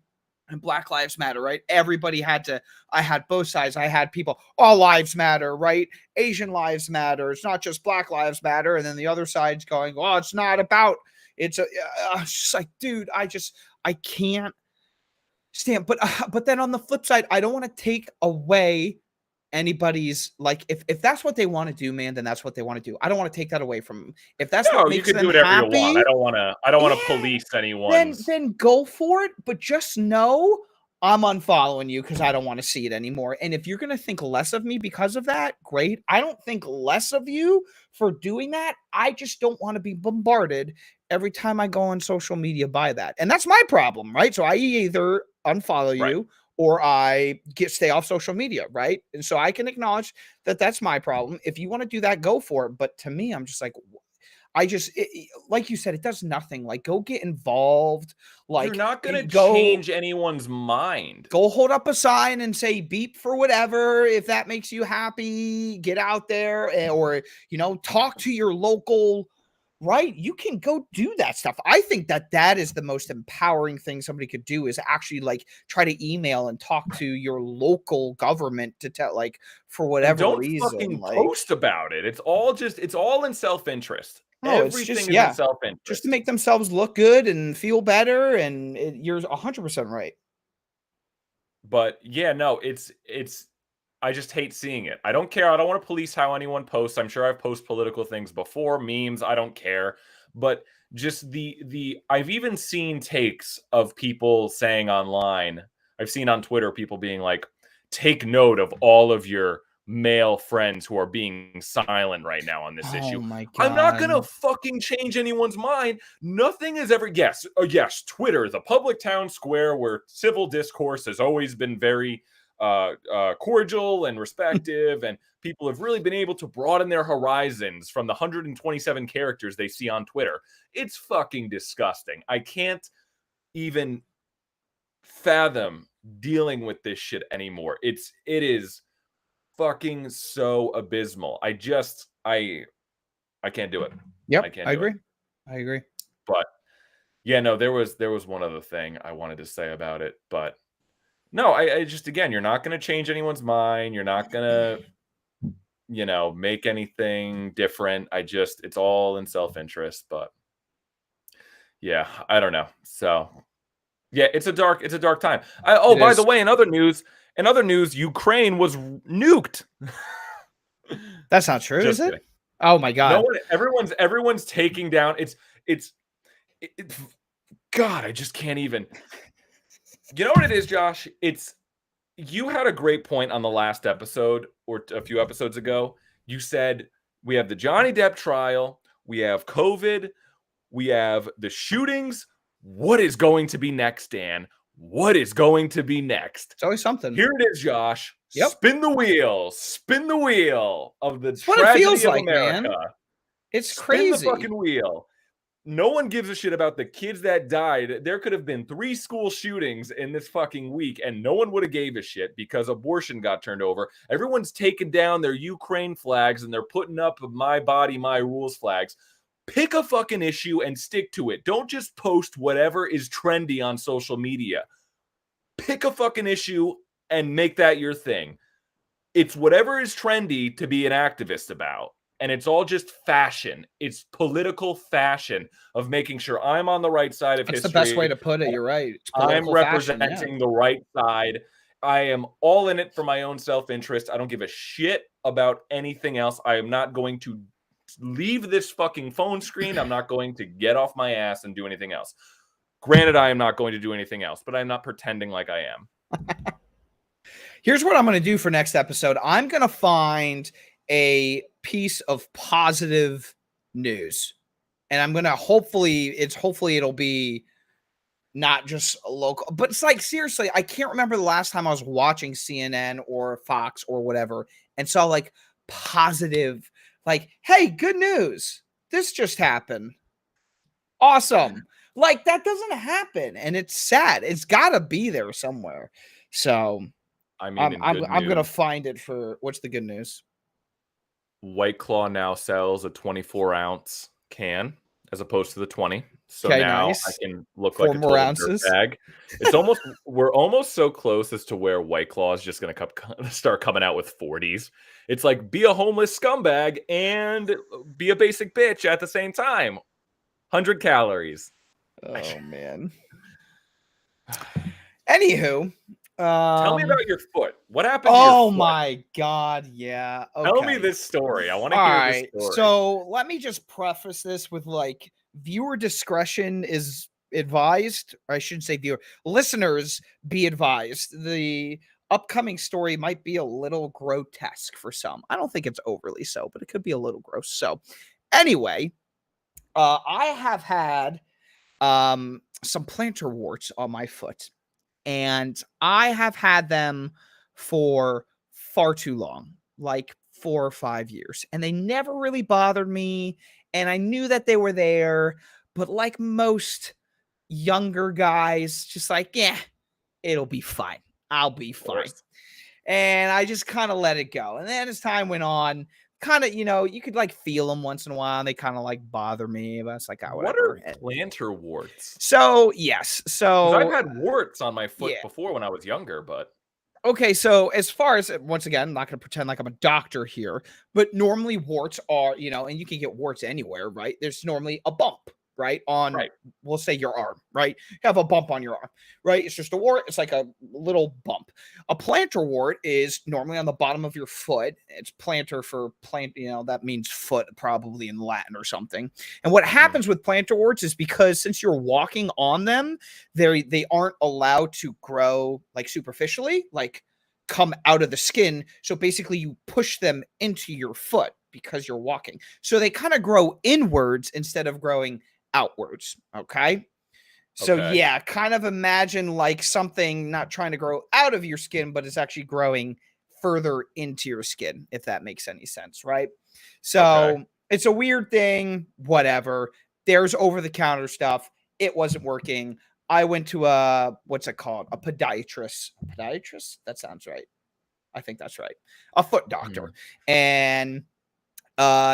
and Black Lives Matter, right? Everybody had to, I had both sides. I had people, all lives matter, right? Asian lives matter. It's not just Black Lives Matter. And then the other side's going, oh, it's not about, it's just like, dude, I can't stand. But then on the flip side, I don't want to take away anybody's, like, if that's what they want to do, man, then that's what they want to do. I don't want to take that away from them. If that's what You makes can them do whatever happy, you want. I don't want to police anyone's. then go for it. But just know I'm unfollowing you because I don't want to see it anymore. And if you're gonna think less of me because of that, great. I don't think less of you for doing that. I just don't want to be bombarded every time I go on social media by that. And that's my problem, right? So I either unfollow Right. you or I stay off social media, right? And so I can acknowledge that that's my problem. If you want to do that, go for it. But to me, I'm just like, like you said, it does nothing. Like, go get involved. Like, you're not going to go change anyone's mind. Go hold up a sign and say beep for whatever. If that makes you happy, get out there, or talk to your local. Right, you can go do that stuff. I think that is the most empowering thing somebody could do, is actually, like, try to email and talk to your local government to tell, like, for whatever don't reason, fucking like, post about it. It's all in self-interest. no, it's Everything just, is in self-interest. just to make themselves look good and feel better, and you're 100% right. But yeah, no, it's I just hate seeing it. I don't care. I don't want to police how anyone posts. I'm sure I've posted political things before, memes, I don't care. But just I've even seen takes of people saying online, I've seen on Twitter people being like, take note of all of your male friends who are being silent right now on this issue. Oh my I'm not going to God. fucking change anyone's mind. Nothing is ever, yes, Twitter, the public town square where civil discourse has always been very cordial and respective, and people have really been able to broaden their horizons from the 127 characters they see on Twitter. It's fucking disgusting. I can't even fathom dealing with this shit anymore. It is fucking so abysmal. I can't do it. Yep, I can't I do agree. it. I agree. But yeah, no, there was one other thing I wanted to say about it, but no, I just, again, you're not going to change anyone's mind. You're not going to, make anything different. It's all in self-interest, but yeah, I don't know. So yeah, it's a dark time. By the way, in other news, Ukraine was nuked. That's not true, Just is it? kidding. Oh my God. No one, everyone's taking down. It's God, I just can't even. You know what it is, Josh? You had a great point on the last episode or a few episodes ago. You said we have the Johnny Depp trial, we have COVID, we have the shootings. What is going to be next, Dan? What is going to be next? It's always something. Here it is, Josh. Yep. Spin the wheel of the It's what it tragedy feels of like, America. man. It's Spin crazy. the fucking wheel. No one gives a shit about the kids that died. There could have been 3 school shootings in this fucking week, and no one would have gave a shit because abortion got turned over. Everyone's taking down their Ukraine flags, and they're putting up my body, my rules flags. Pick a fucking issue and stick to it. Don't just post whatever is trendy on social media. Pick a fucking issue and make that your thing. It's whatever is trendy to be an activist about. And it's all just fashion. It's political fashion of making sure I'm on the right side of That's history. the best way to put it. You're right. It's I'm representing representing the right side. I am all in it for my own self-interest. I don't give a shit about anything else. I am not going to leave this fucking phone screen. I'm not going to get off my ass and do anything else. Granted, I am not going to do anything else, but I'm not pretending like I am. Here's what I'm going to do for next episode. I'm going to find a piece of positive news, and I'm going to hopefully it'll be not just a local, but it's like, seriously, I can't remember the last time I was watching CNN or Fox or whatever and saw like positive, like, hey, good news. This just happened. Awesome. Like, that doesn't happen. And it's sad. It's got to be there somewhere. So I mean, I'm going to find it for, what's the good news? White Claw now sells a 24-ounce can as opposed to the 20. So Okay, now nice. I can look 4 like a more total ounces. dirtbag. It's almost we're almost so close as to where White Claw is just going to start coming out with 40s. It's like, be a homeless scumbag and be a basic bitch at the same time. 100 calories. Oh man. Anywho, tell me about your foot. What happened? Oh my God. Yeah. Okay. Tell me this story. I want to All hear right. this story. So let me just preface this with like, viewer discretion is advised. Or I shouldn't say viewer, listeners be advised. The upcoming story might be a little grotesque for some. I don't think it's overly so, but it could be a little gross. So anyway, I have had some plantar warts on my foot, and I have had them for far too long, like 4 or 5 years, and they never really bothered me, and I knew that they were there, but like most younger guys, just like, yeah, it'll be fine. I'll be fine. And I just kind of let it go. And then as time went on, kind of, you could like feel them once in a while, and they kind of like bother me, but it's like, oh, whatever. What are plantar warts? So yes, so I've had warts on my foot before when I was younger, but okay. So as far as, once again, I'm not going to pretend like I'm a doctor here, but normally warts are, and you can get warts anywhere, right? There's normally a bump, right? We'll say your arm, right? You have a bump on your arm, right? It's just a wart. It's like a little bump. A plantar wart is normally on the bottom of your foot. It's plantar for plant, that means foot probably in Latin or something. And what happens with plantar warts is, because since you're walking on them, they aren't allowed to grow like superficially, like come out of the skin. So basically you push them into your foot because you're walking. So they kind of grow inwards instead of growing outwards. Okay. So yeah, kind of imagine like something not trying to grow out of your skin, but it's actually growing further into your skin, if that makes any sense, right? So it's a weird thing, whatever. There's over-the-counter stuff. It wasn't working. I went to what's it called? A podiatrist. Podiatrist? That sounds right. I think that's right. A foot doctor. And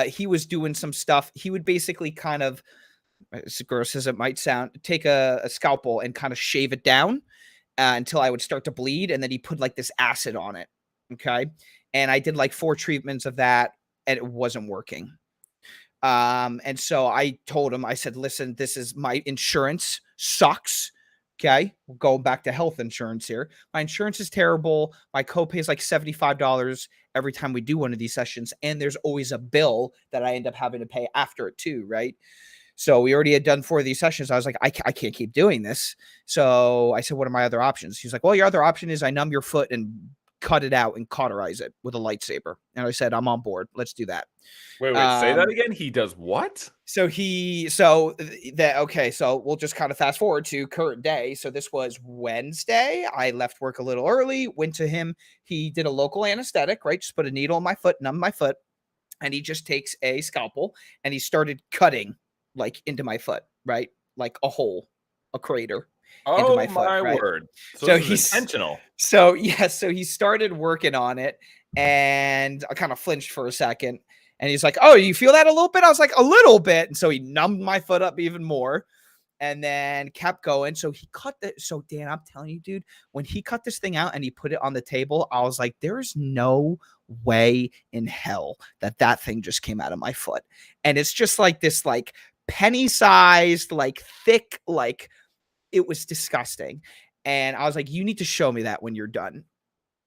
he was doing some stuff. He would basically kind of, as gross as it might sound, take a scalpel and kind of shave it down until I would start to bleed. And then he put like this acid on it. Okay. And I did like 4 treatments of that, and it wasn't working. And so I told him, I said, listen, this is my insurance sucks. Okay. We're going back to health insurance here. My insurance is terrible. My copay is like $75 every time we do one of these sessions. And there's always a bill that I end up having to pay after it too. Right. So we already had done 4 of these sessions. I was like, I can't keep doing this. So I said, what are my other options? He's like, well, your other option is I numb your foot and cut it out and cauterize it with a lightsaber. And I said, I'm on board. Let's do that. Wait, say that again. He does what? So we'll just kind of fast forward to current day. So this was Wednesday. I left work a little early, went to him. He did a local anesthetic, right? Just put a needle in my foot, numb my foot. And he just takes a scalpel and he started cutting like into my foot, right? Like a hole, a crater into my foot. Right? Word. So he's intentional. So he started working on it, and I kind of flinched for a second, and he's like, oh, you feel that a little bit? I was like, a little bit. And so he numbed my foot up even more. and then kept going. So he cut the, so Dan, I'm telling you, dude, when he cut this thing out and he put it on the table, I was like, there's no way in hell that that thing just came out of my foot. And it's just like this, like penny sized, like thick, like it was disgusting. And I was like, you need to show me that when you're done.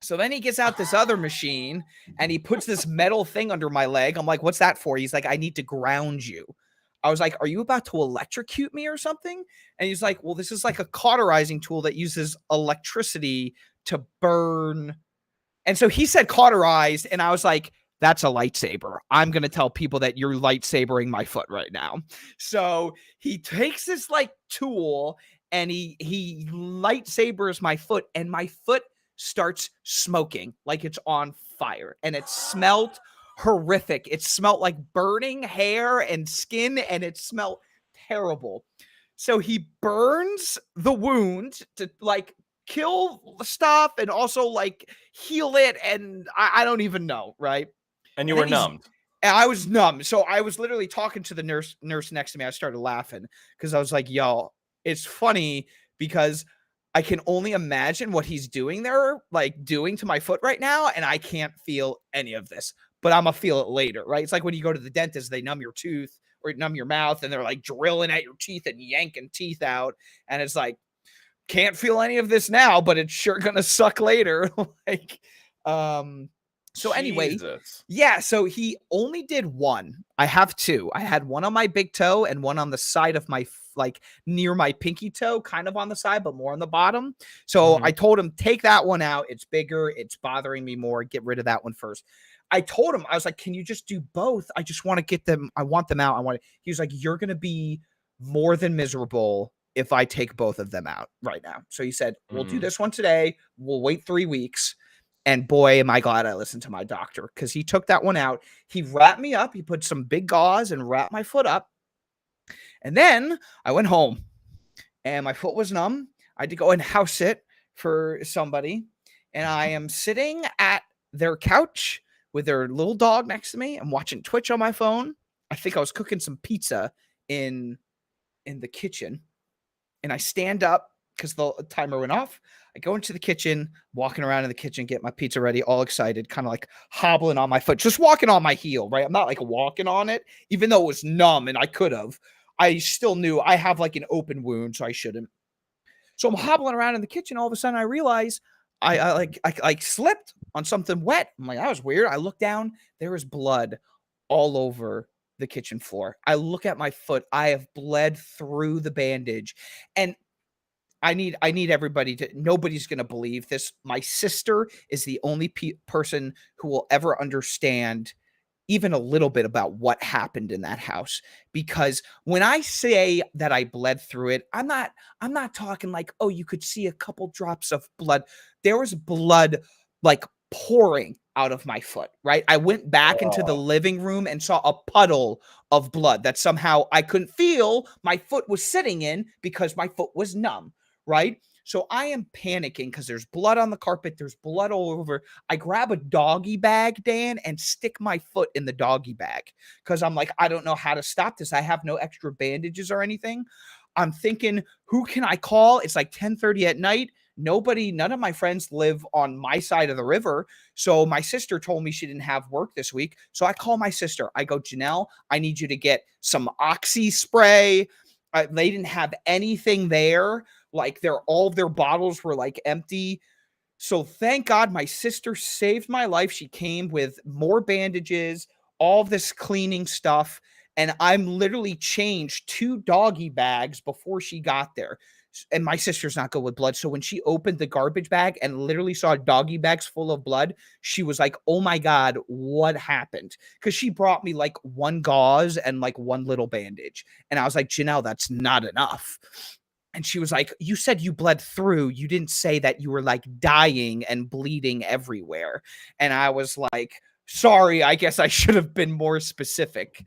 So then he gets out this other machine and he puts this metal thing under my leg. I'm like, what's that for? He's like, I need to ground you. I was like, are you about to electrocute me or something? And he's like, well, this is like a cauterizing tool that uses electricity to burn. And so he said cauterized, and I was like, that's a lightsaber. I'm going to tell people that you're lightsabering my foot right now. So he takes this like tool and he lightsabers my foot, and my foot starts smoking like it's on fire, and it smelled horrific. It smelled like burning hair and skin, and it smelled terrible. So he burns the wound to like kill stuff and also like heal it, and I don't even know, right? And you were numbed. And I was numb. So I was literally talking to the nurse next to me. I started laughing because I was like, yo, it's funny because I can only imagine what he's doing there, like doing to my foot right now, and I can't feel any of this, but I'm gonna feel it later, right? It's like when you go to the dentist, they numb your tooth or numb your mouth, and they're like drilling at your teeth and yanking teeth out, and it's like, can't feel any of this now, but it's sure gonna suck later. Like, so anyway, Jesus. yeah, so he only did one. I have two. I had one on my big toe and one on the side of my, like near my pinky toe, kind of on the side, but more on the bottom. So I told him, take that one out. It's bigger. It's bothering me more. Get rid of that one first. I told him, I was like, can you just do both? I just want to get them. I want them out. He was like, you're going to be more than miserable if I take both of them out right now. So he said, we'll do this one today. We'll wait 3 weeks. And boy, am I glad I listened to my doctor, because he took that one out. He wrapped me up. He put some big gauze and wrapped my foot up. And then I went home and my foot was numb. I had to go and house sit for somebody. And I am sitting at their couch with their little dog next to me. I'm watching Twitch on my phone. I think I was cooking some pizza in the kitchen. And I stand up because the timer went off. I go into the kitchen, walking around in the kitchen, get my pizza ready, all excited, kind of like hobbling on my foot, just walking on my heel, right? I'm not like walking on it, even though it was numb and I could have. I still knew I have like an open wound, so I shouldn't. So I'm hobbling around in the kitchen. All of a sudden, I realize I slipped on something wet. I'm like, that was weird. I look down. There is blood all over the kitchen floor. I look at my foot. I have bled through the bandage, and I need everybody to, nobody's going to believe this. My sister is the only person who will ever understand even a little bit about what happened in that house. Because when I say that I bled through it, I'm not talking like, oh, you could see a couple drops of blood. There was blood like pouring out of my foot, right? I went back into the living room and saw a puddle of blood that somehow I couldn't feel my foot was sitting in because my foot was numb. Right? So I am panicking because there's blood on the carpet. There's blood all over. I grab a doggy bag, Dan, and stick my foot in the doggy bag because I'm like, I don't know how to stop this. I have no extra bandages or anything. I'm thinking, who can I call? It's like 10:30 at night. None of my friends live on my side of the river. So my sister told me she didn't have work this week. So I call my sister. I go, Janelle, I need you to get some oxy spray. They didn't have anything there. Like all of their bottles were like empty. So thank God my sister saved my life. She came with more bandages, all of this cleaning stuff. And I'm literally changed 2 doggy bags before she got there. And my sister's not good with blood. So when she opened the garbage bag and literally saw doggy bags full of blood, she was like, oh my God, what happened? Because she brought me like 1 gauze and like 1 little bandage. And I was like, Janelle, that's not enough. And she was like, you said you bled through. You didn't say that you were like dying and bleeding everywhere. And I was like, sorry, I guess I should have been more specific.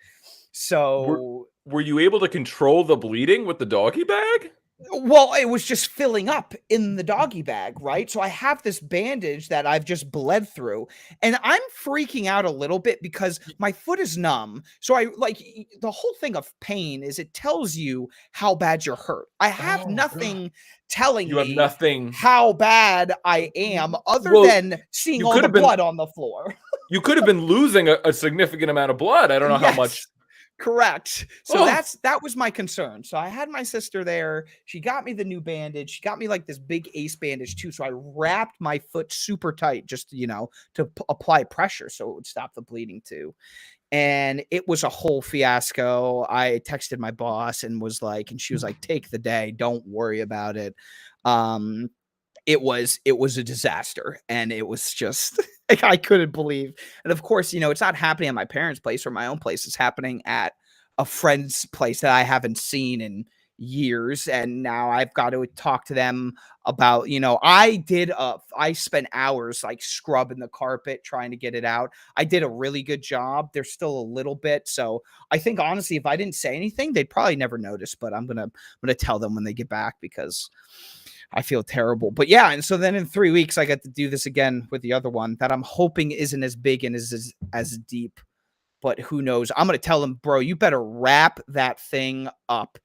So were you able to control the bleeding with the doggy bag? Well, it was just filling up in the doggy bag, right? So I have this bandage that I've just bled through, and I'm freaking out a little bit because my foot is numb. So I like the whole thing of pain is it tells you how bad you're hurt. I have Oh god. nothing telling You have me nothing. how bad I am other Well, than seeing you all could the have been blood on the floor. you could have been losing a significant amount of blood. I don't know how much. Yes. Correct. So Oh, that was my concern. So I had my sister there. She got me the new bandage. She got me like this big ace bandage too. So I wrapped my foot super tight just, to apply pressure so it would stop the bleeding too. And it was a whole fiasco. I texted my boss and and she was like, "Take the day. Don't worry about it." Um it was a disaster, and it was just like I couldn't believe. And of course, it's not happening at my parents' place or my own place. It's happening at a friend's place that I haven't seen in years, and now I've got to talk to them about, I spent hours like scrubbing the carpet trying to get it out. I did a really good job. There's still a little bit, so I think honestly if I didn't say anything, they'd probably never notice, but I'm going to tell them when they get back because I feel terrible. But yeah, and so then in 3 weeks, I got to do this again with the other one that I'm hoping isn't as big and is as deep. But who knows? I'm gonna tell him, bro, you better wrap that thing up.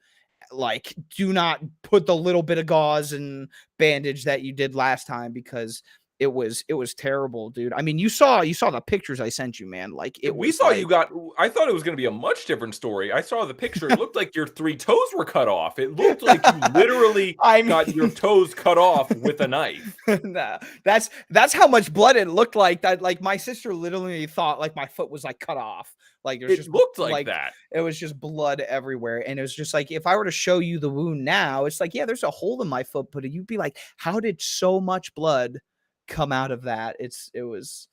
Like, do not put the little bit of gauze and bandage that you did last time because it was terrible, dude. I mean, you saw the pictures I sent you, man. Like it we was saw you like got. I thought it was going to be a much different story. I saw the picture. It looked like your 3 toes were cut off. It looked like you literally I got your mean, toes cut off with a knife. nah, that's how much blood it looked like. That like my sister literally thought like my foot was like cut off. Like there's It just looked like like that. it was just blood everywhere, and it was just like if I were to show you the wound now, it's like yeah, there's a hole in my foot, but you'd be like, how did so much blood come out of that? It was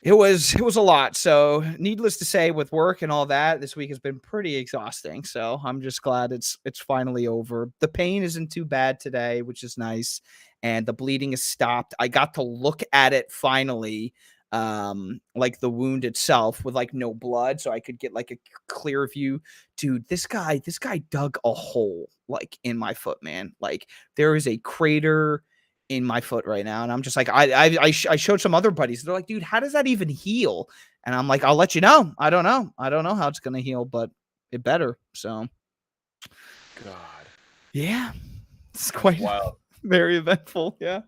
a lot. So needless to say, with work and all that, this week has been pretty exhausting. So I'm just glad it's finally over. The pain isn't too bad today, which is nice. And the bleeding has stopped. I got to look at it finally, like the wound itself with like no blood. So I could get like a clear view. Dude, this guy dug a hole like in my foot, man. Like there is a crater in my foot right now, and I'm just like, I showed some other buddies. They're like, dude, how does that even heal? And I'm like, I'll let you know. I don't know how it's gonna heal, but it better. So God, yeah, it's that's quite wild. very eventful. Yeah.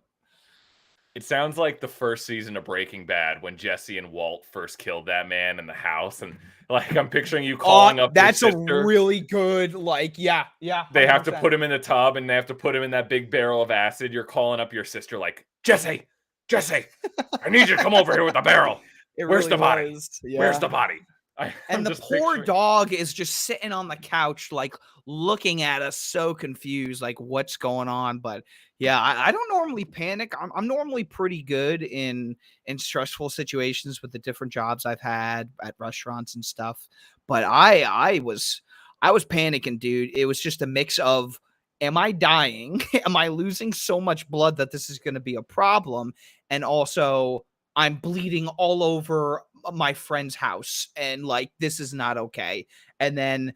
It sounds like the first season of Breaking Bad when Jesse and Walt first killed that man in the house, and like I'm picturing you calling up your That's a sister. really good, like, yeah, 100%. They have to put him in the tub, and they have to put him in that big barrel of acid. You're calling up your sister like, Jesse, I need you to come over here with the barrel. It Where's really the body? was. Where's Yeah. the body? And I'm the just poor picturing. dog is just sitting on the couch, like looking at us, so confused, like what's going on. But yeah, I don't normally panic. I'm normally pretty good in stressful situations with the different jobs I've had at restaurants and stuff. But I was panicking, dude. It was just a mix of am I dying? Am I losing so much blood that this is going to be a problem? And also I'm bleeding all over my friend's house and like this is not okay. And then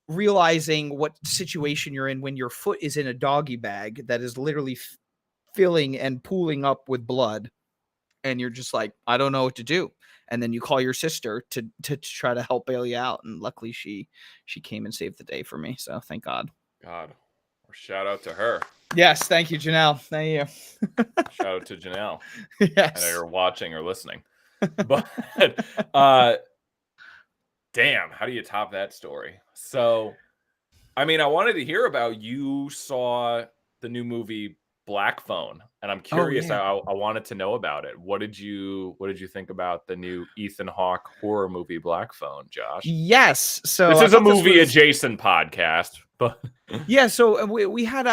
realizing what situation you're in when your foot is in a doggy bag that is literally filling and pooling up with blood, and you're just like, I don't know what to do. And then you call your sister to try to help bail you out, and luckily she came and saved the day for me, so thank God. God, or shout out to her. Yes, thank you, Janelle. Thank you. Shout out to Janelle. Yes. I know you're watching or listening. But damn, how do you top that story? So, I mean, I wanted to hear about you saw the new movie Black Phone, and I'm curious. Yeah. I wanted to know about it. What did you think about the new Ethan Hawke horror movie Black Phone, Josh? Yes. So This I is a thought movie adjacent podcast, but yeah, so we had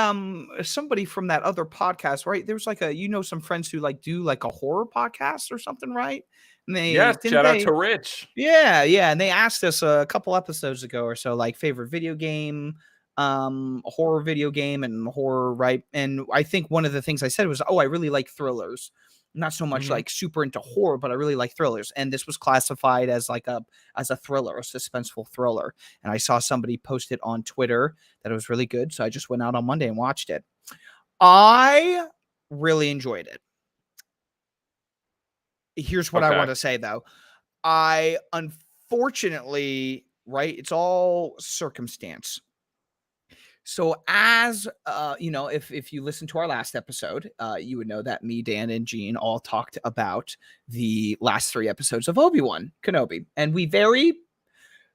somebody from that other podcast, right? There was like some friends who like do like a horror podcast or something, right? And yes, shout out to Rich. Yeah, and they asked us a couple episodes ago or so, like favorite video game, horror video game and horror, right? And I think one of the things I said was, oh, I really like thrillers. not so much like super into horror, but I really like thrillers. And this was classified as like a thriller, a suspenseful thriller. And I saw somebody post it on Twitter that it was really good. So I just went out on Monday and watched it. I really enjoyed it. Here's what I want to say though. I unfortunately, right, it's all circumstance. So as if you listen to our last episode, you would know that me, Dan, and Gene all talked about the last 3 episodes of Obi-Wan Kenobi, and we varied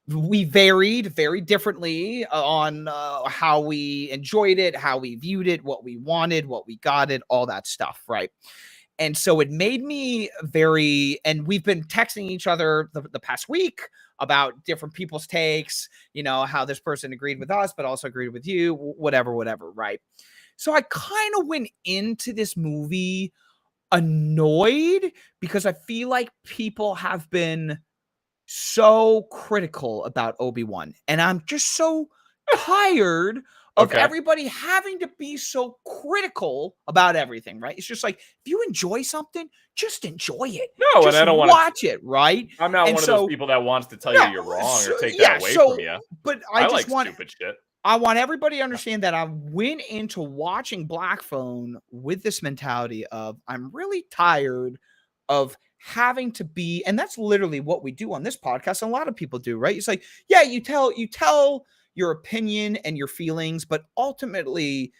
very differently on how we enjoyed it, how we viewed it, what we wanted, what we got it, all that stuff, right? And so it made me and we've been texting each other the past week about different people's takes, how this person agreed with us, but also agreed with you, whatever, right? So I kind of went into this movie annoyed because I feel like people have been so critical about Obi-Wan, and I'm just so tired of everybody having to be so critical about everything, right? It's just like, if you enjoy something, just enjoy it. No, just and I don't watch it, right? I'm not one of those people that wants to tell you you're wrong or take that away from you. But I just like want stupid shit. I want everybody to understand that I went into watching Black Phone with this mentality of, I'm really tired of having to be, and that's literally what we do on this podcast. And a lot of people do, right? It's like, yeah, you tell your opinion and your feelings, but ultimately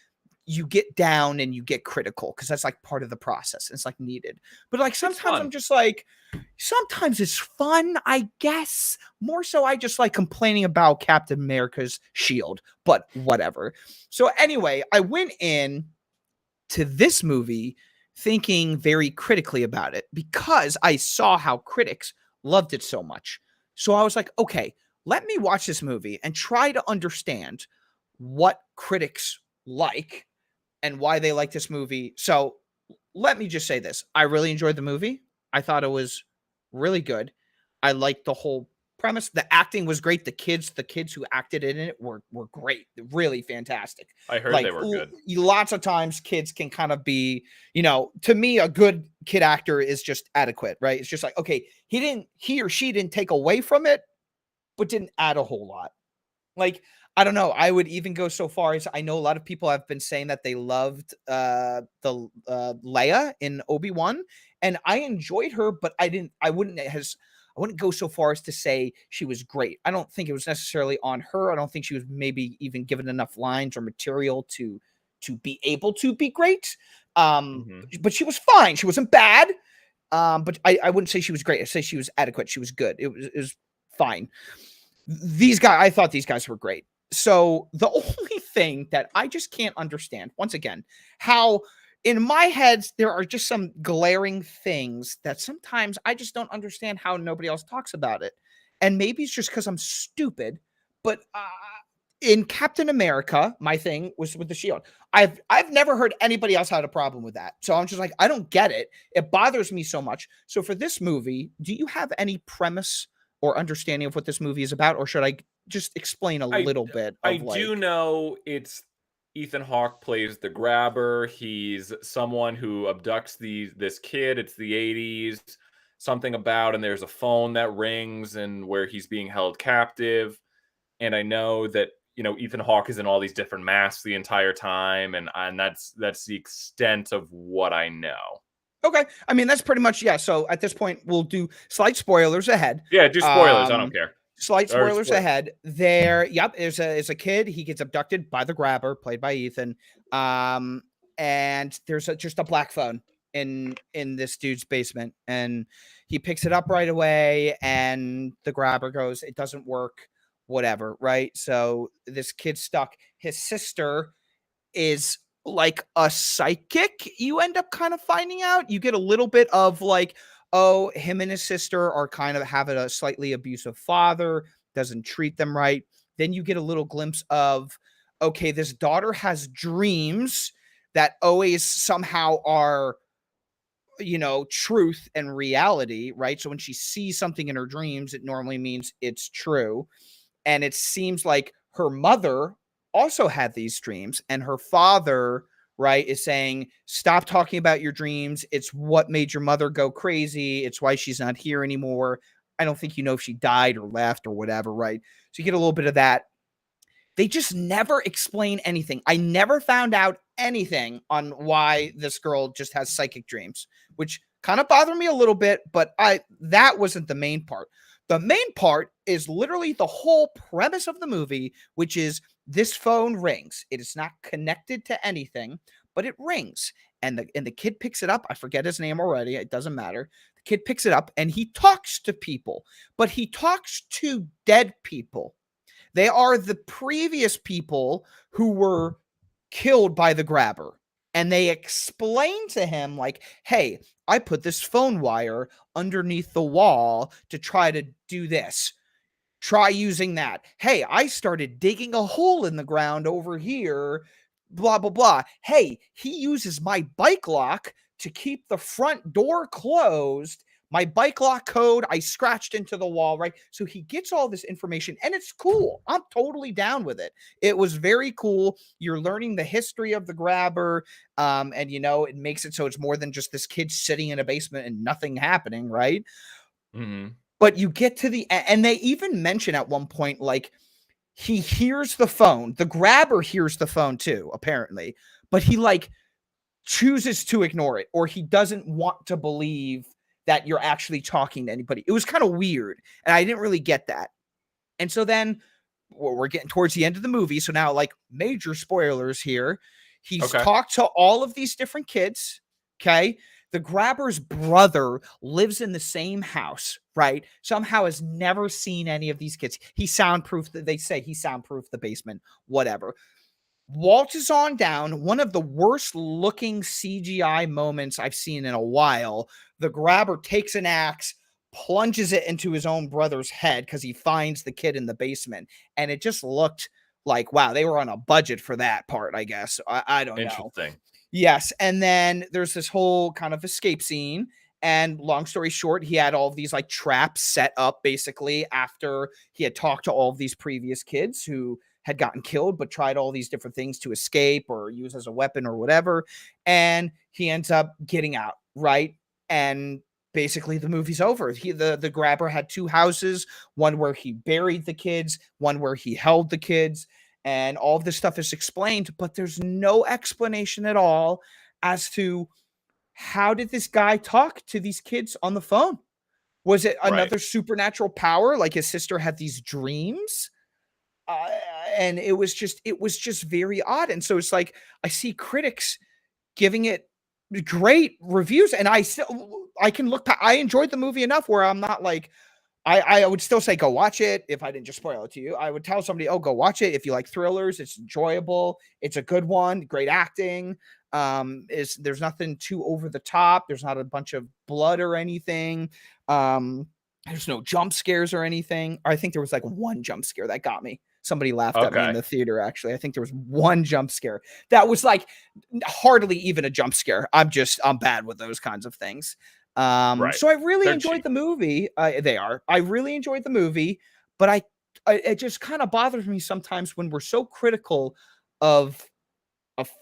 you get down and you get critical because that's like part of the process. It's like needed. But like sometimes I'm just like, sometimes it's fun, I guess. More so I just like complaining about Captain America's shield, but whatever. So anyway, I went in to this movie thinking very critically about it because I saw how critics loved it so much. So I was like, okay, let me watch this movie and try to understand what critics like and why they like this movie. So let me just say this. I really enjoyed the movie. I thought it was really good. I liked the whole premise. The acting was great. The kids who acted in it were great. Really fantastic. I heard they were good. Lots of times kids can kind of be, to me, a good kid actor is just adequate, right? It's just like, okay, he or she didn't take away from it, but didn't add a whole lot. Like, I don't know. I would even go so far as, I know a lot of people have been saying that they loved the Leia in Obi-Wan, and I enjoyed her, but I wouldn't go so far as to say she was great. I don't think it was necessarily on her. I don't think she was maybe even given enough lines or material to be able to be great. But she was fine. She wasn't bad. But I wouldn't say she was great. I'd say she was adequate. She was good. It was fine. I thought these guys were great. So the only thing that I just can't understand, once again, how in my head there are just some glaring things that sometimes I just don't understand how nobody else talks about it. And maybe it's just because I'm stupid, but in Captain America, my thing was with the shield. I've never heard anybody else had a problem with that. So I'm just like, I don't get it. It bothers me so much. So for this movie, do you have any premise or understanding of what this movie is about, or should I just explain a little bit? I do know it's Ethan Hawke plays the grabber. He's someone who abducts this kid. It's the 80s. Something about, and there's a phone that rings and where he's being held captive. And I know that, Ethan Hawke is in all these different masks the entire time, and that's the extent of what I know. Okay. I mean, that's pretty much, yeah. So at this point, we'll do slight spoilers ahead. Yeah, do spoilers. I don't care. Slight spoilers ahead. There, yep, is a kid. He gets abducted by the grabber, played by Ethan. And there's just a black phone in this dude's basement, and he picks it up right away, and the grabber goes, "It doesn't work, whatever," right? So this kid's stuck. His sister is like a psychic. You end up kind of finding out. You get a little bit of like, oh, him and his sister are kind of having a slightly abusive father, doesn't treat them right. Then you get a little glimpse of, okay, this daughter has dreams that always somehow are, truth and reality, right? So when she sees something in her dreams, it normally means it's true. And it seems like her mother also had these dreams, and her father right, is saying, stop talking about your dreams. It's what made your mother go crazy. It's why she's not here anymore. I don't think you know if she died or left or whatever, right? So you get a little bit of that. They just never explain anything. I never found out anything on why this girl just has psychic dreams, which kind of bothered me a little bit, but that wasn't the main part. The main part is literally the whole premise of the movie, which is this phone rings. It is not connected to anything, but it rings. And the kid picks it up. I forget his name already. It doesn't matter. The kid picks it up and he talks to people, but he talks to dead people. They are the previous people who were killed by the grabber. And they explain to him, like, hey, I put this phone wire underneath the wall to try to do this. Try using that. Hey, I started digging a hole in the ground over here, blah, blah, blah. Hey, he uses my bike lock to keep the front door closed. My bike lock code, I scratched into the wall, right? So he gets all this information and it's cool. I'm totally down with it. It was very cool. You're learning the history of the grabber. And, it makes it so it's more than just this kid sitting in a basement and nothing happening, right? Mm-hmm. But you get to and they even mention at one point, like, he hears the phone. The grabber hears the phone too, apparently. But he, like, chooses to ignore it, or he doesn't want to believe that you're actually talking to anybody. It was kind of weird, and I didn't really get that. And so then we're getting towards the end of the movie. So now, like, major spoilers here. He's talked to all of these different kids. Okay. The grabber's brother lives in the same house, right? Somehow has never seen any of these kids. He soundproofed, they say he soundproofed the basement, whatever. Waltzes on down, one of the worst looking CGI moments I've seen in a while. The grabber takes an axe, plunges it into his own brother's head because he finds the kid in the basement. And it just looked like, wow, they were on a budget for that part, I guess. I don't know. Interesting. Yes. And then there's this whole kind of escape scene. And long story short, he had all of these, like, traps set up basically after he had talked to all of these previous kids who had gotten killed, but tried all these different things to escape or use as a weapon or whatever. And he ends up getting out, right? And basically the movie's over. The grabber had two houses, one where he buried the kids, one where he held the kids, and all of this stuff is explained, but there's no explanation at all as to how did this guy talk to these kids on the phone? Was it another supernatural power? Like his sister had these dreams? And it was just very odd. And so it's like, I see critics giving it great reviews, and I can look I enjoyed the movie enough where I'm not like, I would still say go watch it. If I didn't just spoil it to you, I would tell somebody, oh, go watch it. If you like thrillers, it's enjoyable. It's a good one. Great acting. There's nothing too over the top. There's not a bunch of blood or anything. There's no jump scares or anything. I think there was like one jump scare that got me. Somebody laughed at me in the theater, actually. I think there was one jump scare that was like hardly even a jump scare. I'm bad with those kinds of things. So I really enjoyed the movie. I really enjoyed the movie, but it just kind of bothers me sometimes when we're so critical of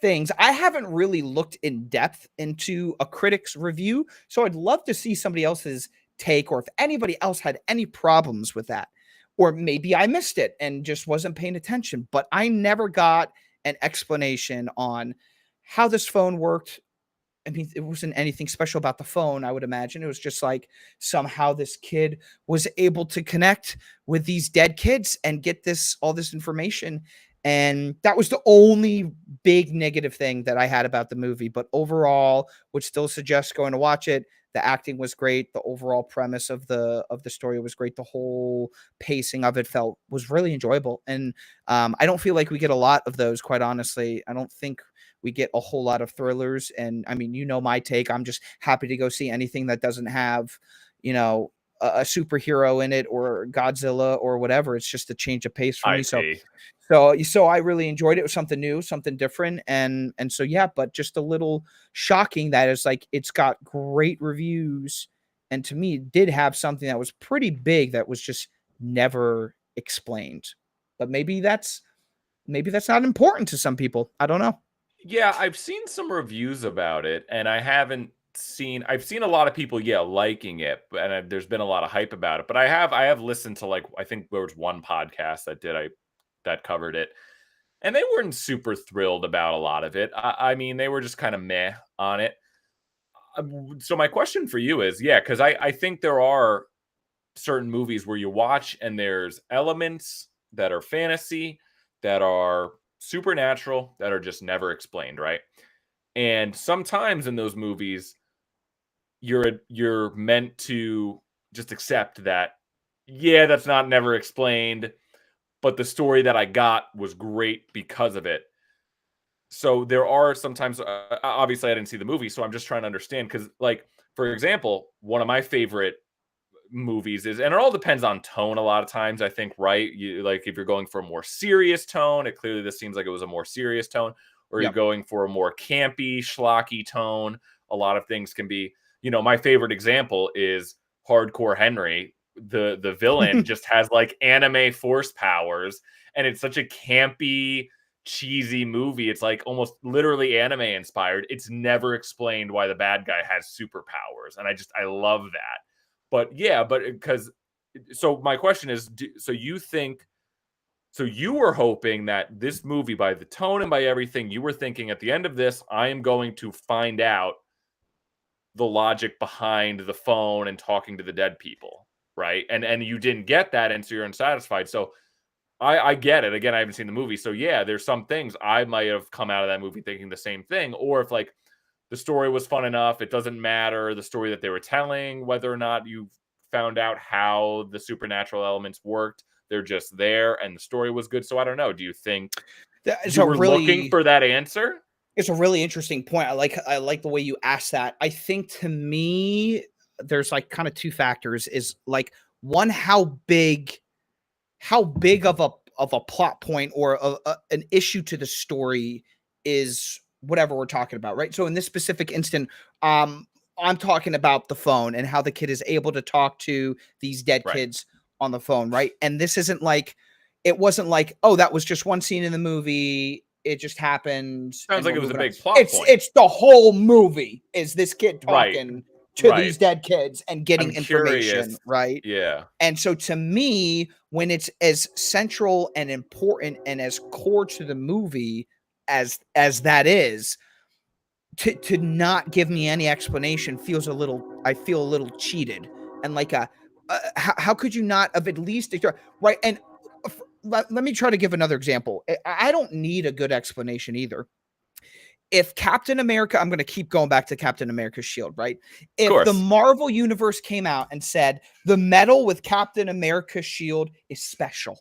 things. I haven't really looked in depth into a critic's review, so I'd love to see somebody else's take, or if anybody else had any problems with that. Or maybe I missed it and just wasn't paying attention, but I never got an explanation on how this phone worked. I mean, it wasn't anything special about the phone, I would imagine. It was just like somehow this kid was able to connect with these dead kids and get all this information. And that was the only big negative thing that I had about the movie. But overall, would still suggest going to watch it. The acting was great. The overall premise of the story was great. The whole pacing of it was really enjoyable. And I don't feel like we get a lot of those, quite honestly. I don't think we get a whole lot of thrillers. And I mean, my take. I'm just happy to go see anything that doesn't have, a superhero in it or Godzilla or whatever. It's just a change of pace for me. So I really enjoyed it. It was something new, something different. And so, yeah, but just a little shocking that it's like, it's got great reviews. And to me, it did have something that was pretty big that was just never explained. But maybe that's not important to some people. I don't know. Yeah, I've seen some reviews about it, and I've seen a lot of people, yeah, liking it, and there's been a lot of hype about it. But I have listened to, like, I think there was one podcast that covered it, and they weren't super thrilled about a lot of it. I mean, they were just kind of meh on it. So my question for you is, yeah, because I think there are certain movies where you watch and there's elements that are fantasy, that are supernatural, that are just never explained, right? And sometimes in those movies, you're meant to just accept that, yeah, that's not never explained, but the story that I got was great because of it. So there are sometimes, obviously I didn't see the movie, so I'm just trying to understand because, like, for example, one of my favorite movies is, and it all depends on tone a lot of times, I think, right? You, like, if you're going for a more serious tone, it clearly, this seems like it was a more serious tone, or you're Yep. going for a more campy, schlocky tone. A lot of things can be, my favorite example is Hardcore Henry. The villain just has like anime force powers, and it's such a campy, cheesy movie. It's like almost literally anime inspired. It's never explained why the bad guy has superpowers, and I love that. But yeah, but because, so my question is, so you think, so you were hoping that this movie, by the tone and by everything, you were thinking at the end of this, I am going to find out the logic behind the phone and talking to the dead people, right? And you didn't get that, and so you're unsatisfied. So I get it. Again, I haven't seen the movie, so yeah, there's some things I might have come out of that movie thinking the same thing, or if, like, the story was fun enough, it doesn't matter the story that they were telling, whether or not you found out how the supernatural elements worked. They're just there, and the story was good. So I don't know. Do you think It's you a were looking really for that answer? it's a really interesting point. I like the way you asked that. I think, to me, there's like kind of two factors. Is like, one, how big of a plot point or an issue to the story is whatever we're talking about, right? So in this specific instant, um, I'm talking about the phone and how the kid is able to talk to these dead Right. kids on the phone, right? And this isn't like, it wasn't like, oh, that was just one scene in the movie. It just happened, Sounds and like we're it was a moving on. big plot It's point. it's the whole movie is this kid Right. talking to Right. these dead kids and getting I'm curious. information, right? Yeah. And so, to me, when it's as central and important and as core to the movie as that is, to not give me any explanation feels a little, I feel a little cheated, and like a, how could you not have at least, right? And let me try to give another example. I don't need a good explanation either. If Captain America, I'm going to keep going back to Captain America's shield, right? Of If the course. Marvel universe came out and said the metal with Captain America's shield is special,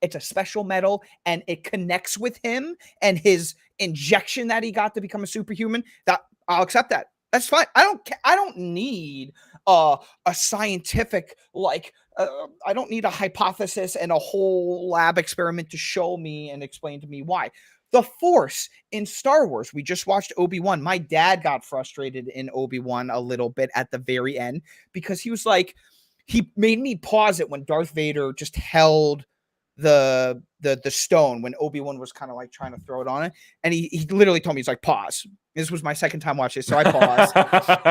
it's a special metal and it connects with him and his injection that he got to become a superhuman, that I'll accept that. That's fine. I don't need a scientific, like, I don't need a hypothesis and a whole lab experiment to show me and explain to me why. The Force in Star Wars, we just watched Obi-Wan. My dad got frustrated in Obi-Wan a little bit at the very end because he was like, he made me pause it when Darth Vader just held the stone when Obi-Wan was kind of like trying to throw it on it. And he literally told me, he's like, pause. This was my second time watching it. So I paused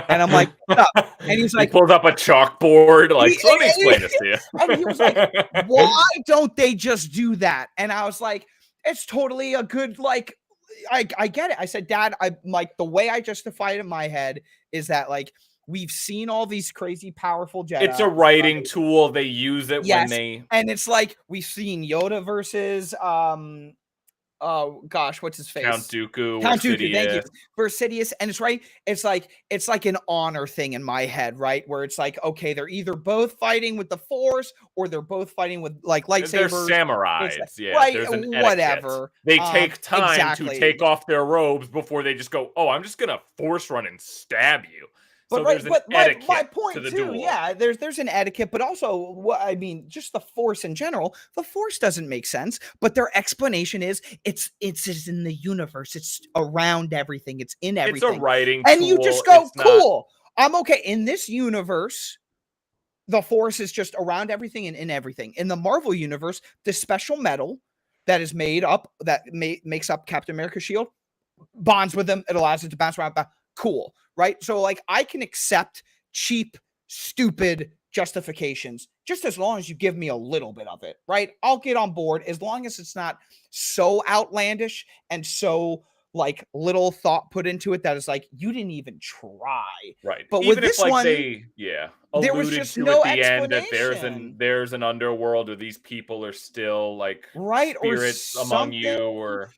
and I'm like, what up? And he's He like, pulled up a chalkboard, like, he, so let me explain this to you. and he was like, why don't they just do that? And I was like, it's totally a good, like, I get it. I said, Dad, I like the way I justify it in my head is that, like, we've seen all these crazy powerful It's a Jedi, writing right? tool. They use it when Yes. they And it's like we've seen Yoda versus oh gosh, what's his Count face? Dooku or Count Dooku, thank you. Sidious. Versus Sidious, and it's right. It's like an honor thing in my head, right? Where it's like, okay, they're either both fighting with the Force or they're both fighting with like They're lightsabers. samurais. Yeah, Right, there's an etiquette. whatever. They take time to Exactly. take off their robes before they just go, "Oh, I'm just gonna force run and stab you." But So right, there's an but my etiquette to point the too, duel. yeah, there's an etiquette, but also what I mean, just the Force in general. The Force doesn't make sense, but their explanation is it's in the universe, it's around everything, it's in It's a everything, writing and you just tool. go, It's not. cool. I'm okay in this universe. The Force is just around everything and in everything. In the Marvel universe, the special metal that is made up that makes up Captain America's shield, bonds with him. It allows it to bounce around. Cool, right? So like I can accept cheap, stupid justifications just as long as you give me a little bit of it, right? I'll get on board as long as it's not so outlandish and so like little thought put into it that is like you didn't even try. Right. But with Even if this like one, they there was alluded just to at no the end that explanation, there's an underworld, or these people are still like right? Or spirits among something. you, or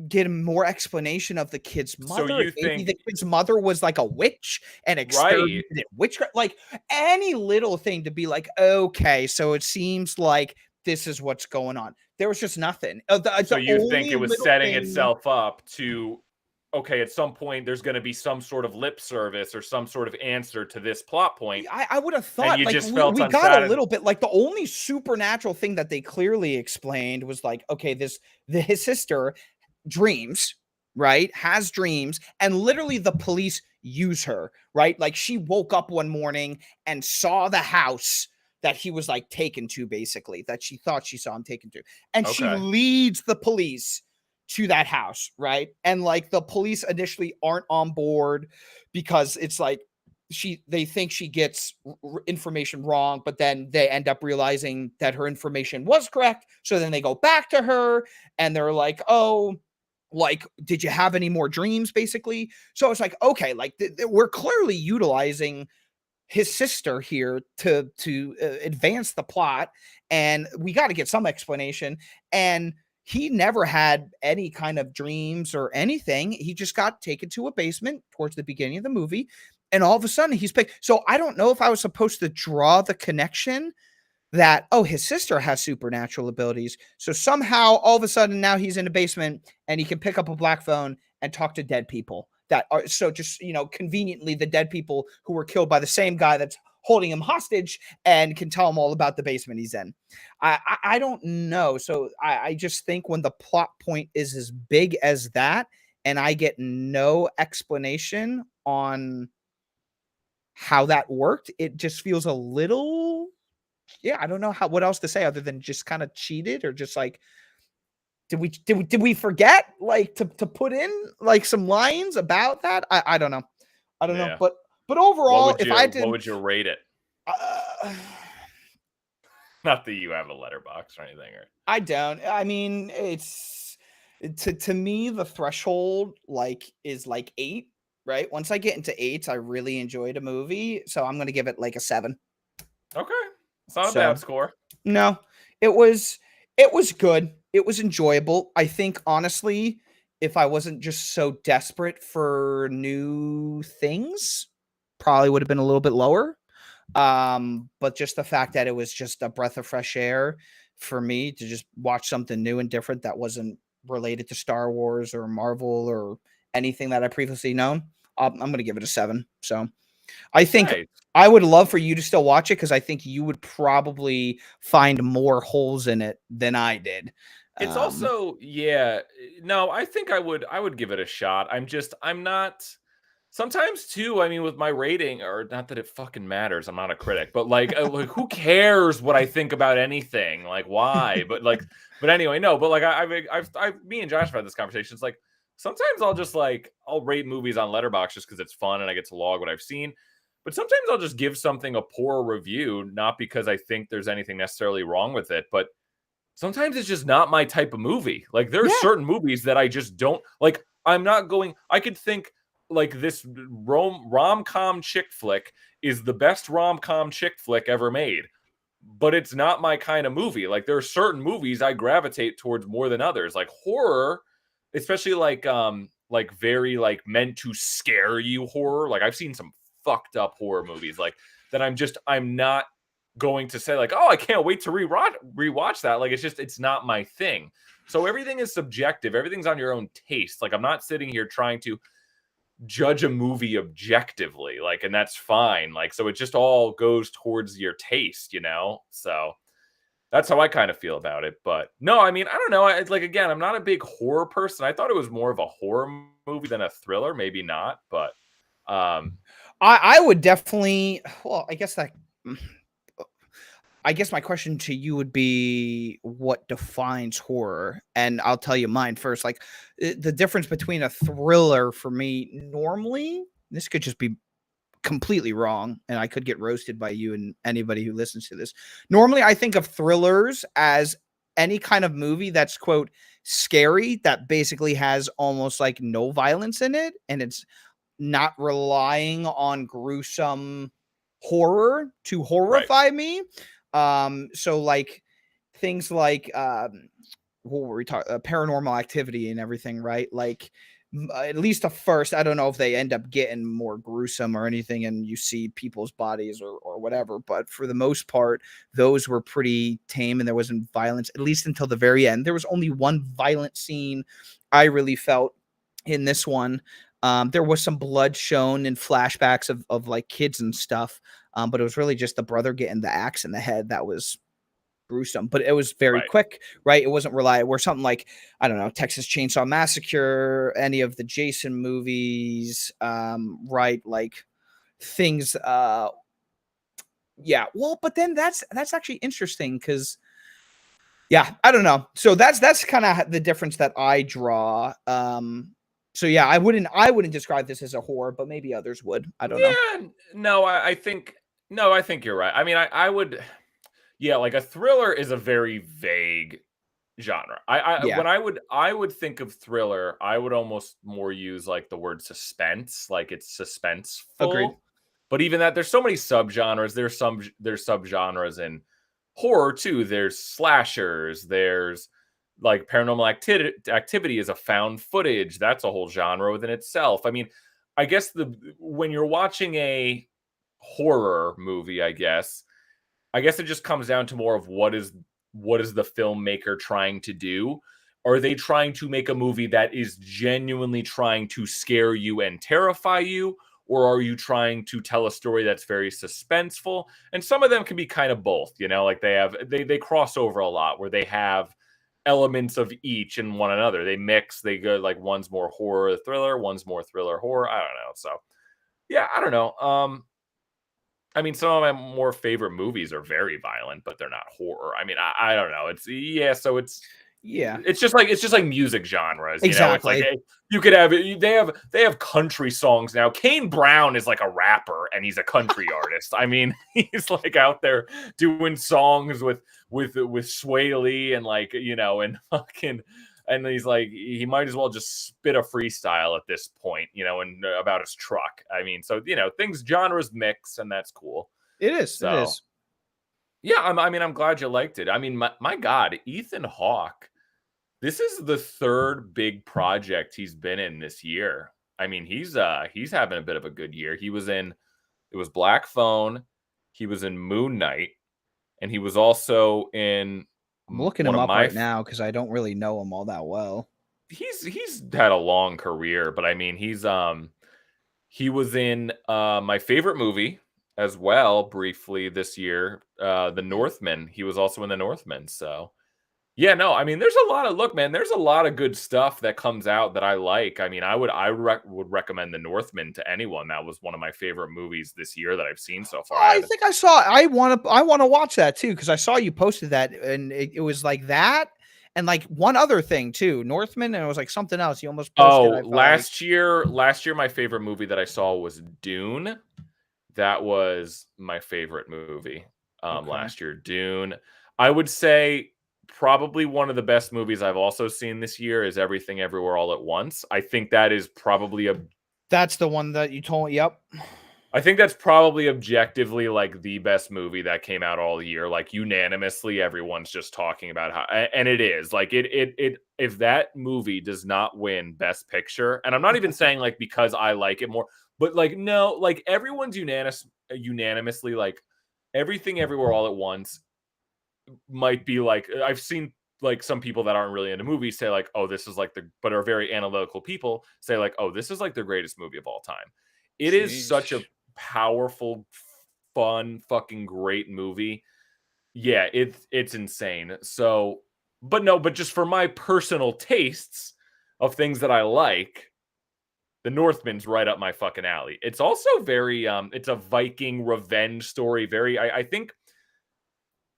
Get more explanation of the kid's so mother. you Maybe think the kid's mother was like a witch and right. experimented witchcraft. Like any little thing to be like, okay, so it seems like this is what's going on. There was just nothing. So The you think only it was little setting thing. itself up to, okay, at some point there's going to be some sort of lip service or some sort of answer to this plot point, I would have and thought you like just felt we got a unsatisfied. little bit like the only supernatural thing that they clearly explained was like, okay, his sister dreams, right? Has dreams, and literally the police use her, right? Like she woke up one morning and saw the house that he was like taken to, basically, that she thought she saw him taken to. And she Okay. leads the police to that house, right? And like the police initially aren't on board because it's like they think she gets information wrong, but then they end up realizing that her information was correct. So then they go back to her and they're like, "Oh, like did you have any more dreams?" basically. So it's like, okay, like we're clearly utilizing his sister here to advance the plot, and we got to get some explanation. And he never had any kind of dreams or anything. He just got taken to a basement towards the beginning of the movie, and all of a sudden he's picked. So I don't know if I was supposed to draw the connection that, oh, his sister has supernatural abilities, so somehow all of a sudden now he's in a basement and he can pick up a black phone and talk to dead people that are, so just, conveniently the dead people who were killed by the same guy that's holding him hostage, and can tell him all about the basement he's in. I don't know. So I just think when the plot point is as big as that and I get no explanation on how that worked, it just feels a little, yeah, I don't know what else to say other than just kind of cheated, or just like, did we forget like to put in like some lines about that? I don't know. I don't know. Yeah. But overall, if I What did, would you rate it? uh, Not that you have a letterbox or anything, or I don't. I mean, it's to me the threshold like is like 8, right? Once I get into 8s, I really enjoyed a movie, so I'm gonna give it like a 7. okay, it's not a bad So score. no, it was good. It was enjoyable. I think honestly, if I wasn't just so desperate for new things, probably would have been a little bit lower. But just the fact that it was just a breath of fresh air for me to just watch something new and different that wasn't related to Star Wars or Marvel or anything that I previously known, I'm gonna give it a 7. So I think Nice. I would love for you to still watch it because I think you would probably find more holes in it than I did. It's Um, also, yeah, no, I think I would give it a shot. I'm not, sometimes too, I mean, with my rating, or not that it fucking matters, I'm not a critic, but like who cares what I think about anything? Like why? But anyway, no, but like me and Josh have had this conversation. It's like sometimes I'll just like I'll rate movies on Letterboxd just because it's fun and I get to log what I've seen. But sometimes I'll just give something a poor review, not because I think there's anything necessarily wrong with it, but sometimes it's just not my type of movie. Like there are yeah, certain movies that I just don't like. I'm not going. I could think like this rom-com chick flick is the best rom-com chick flick ever made, but it's not my kind of movie. Like there are certain movies I gravitate towards more than others. Like horror, especially like very like meant to scare you horror. Like I've seen some fucked up horror movies like that. I'm not going to say like, oh, I can't wait to rewatch that. Like it's not my thing. So everything is subjective. Everything's on your own taste. Like I'm not sitting here trying to judge a movie objectively, like, and that's fine. Like, so it just all goes towards your taste, you know? So that's how I kind of feel about it. But no, I mean, I don't know. Like, again, I'm not a big horror person. I thought it was more of a horror movie than a thriller. Maybe not, but um, I would definitely. Well, I guess that I guess my question to you would be what defines horror? And I'll tell you mine first. Like the difference between a thriller for me normally, this could just be completely wrong and I could get roasted by you and anybody who listens to this. Normally I think of thrillers as any kind of movie that's quote scary that basically has almost like no violence in it and it's not relying on gruesome horror to Right. horrify me. So like things like what were we talking? Paranormal Activity and everything, right? Like at least the first. I don't know if they end up getting more gruesome or anything, and you see people's bodies or whatever. But for the most part, those were pretty tame, and there wasn't violence at least until the very end. There was only one violent scene I really felt in this one. There was some blood shown in flashbacks of like kids and stuff, but it was really just the brother getting the axe in the head that was gruesome, but it was very Right. quick, right? It wasn't reliable. Or something like, I don't know, Texas Chainsaw Massacre, any of the Jason movies, right? Like things, yeah. Well, but then that's actually interesting because yeah, I don't know. So that's kind of the difference that I draw. So yeah, I wouldn't describe this as a horror, but maybe others would. I don't know. Yeah. No, I think no, I think you're right. I mean, I would. Yeah, like a thriller is a very vague genre. I Yeah, when I would think of thriller, I would almost more use like the word suspense, like it's agreed. suspenseful. But even that, there's so many subgenres. There's subgenres in horror too. There's slashers. There's like activity is a found footage. That's a whole genre within itself. I mean, I guess the when you're watching a horror movie, I guess it just comes down to more of what is the filmmaker trying to do? Are they trying to make a movie that is genuinely trying to scare you and terrify you? Or are you trying to tell a story that's very suspenseful? And some of them can be kind of both, like they cross over a lot where they have elements of each in one another. They mix, they go like one's more horror thriller, one's more thriller horror. I don't know. So yeah, I don't know. I mean, some of my more favorite movies are very violent, but they're not horror. I mean, I don't know. It's yeah, so it's Yeah, it's just like music genres, It's like exactly. hey, you could have they have country songs now. Kane Brown is like a rapper and he's a country artist. I mean, he's like out there doing songs with Sway Lee and like and fucking and he's like he might as well just spit a freestyle at this point, and about his truck. I mean, so things genres mix and that's cool. It is. It So is. yeah, I mean, I'm glad you liked it. I mean, my God, Ethan Hawke. This is the third big project he's been in this year. I mean, he's having a bit of a good year. It was Black Phone, he was in Moon Knight, and he was also in I'm looking one him of up my right now because I don't really know him all that well. he's had a long career, but I mean, he was in my favorite movie as well briefly this year, The Northman. He was also in The Northman, so yeah, no, I mean, there's a lot of good stuff that comes out that I like. I mean, I would recommend The Northman to anyone. That was one of my favorite movies this year that I've seen so far. Oh, I I haven't. think I saw. I want to watch that too because I saw you posted that, and it was like that, and like one other thing too, Northman, and it was like something else. You almost posted. Oh, I felt like last year, my favorite movie that I saw was Dune. That was my favorite movie. okay, Last year, Dune. I would say probably one of the best movies I've also seen this year is Everything Everywhere All at Once. that's the one that you told. Yep. I think that's probably objectively like the best movie that came out all year. Like unanimously, everyone's just talking about and it is like it. If that movie does not win Best Picture, and I'm not even saying like because I like it more, but like no, like everyone's unanimously like Everything Everywhere All at Once might be like I've seen like some people that aren't really into movies say like oh this is like but are very analytical people say like oh this is like the greatest movie of all time. It is Jeez. such a powerful, fun, fucking great movie. Yeah, it's insane. So, but no, but just for my personal tastes of things that I like, The Northman's right up my fucking alley. It's also very it's a Viking revenge story. Very I think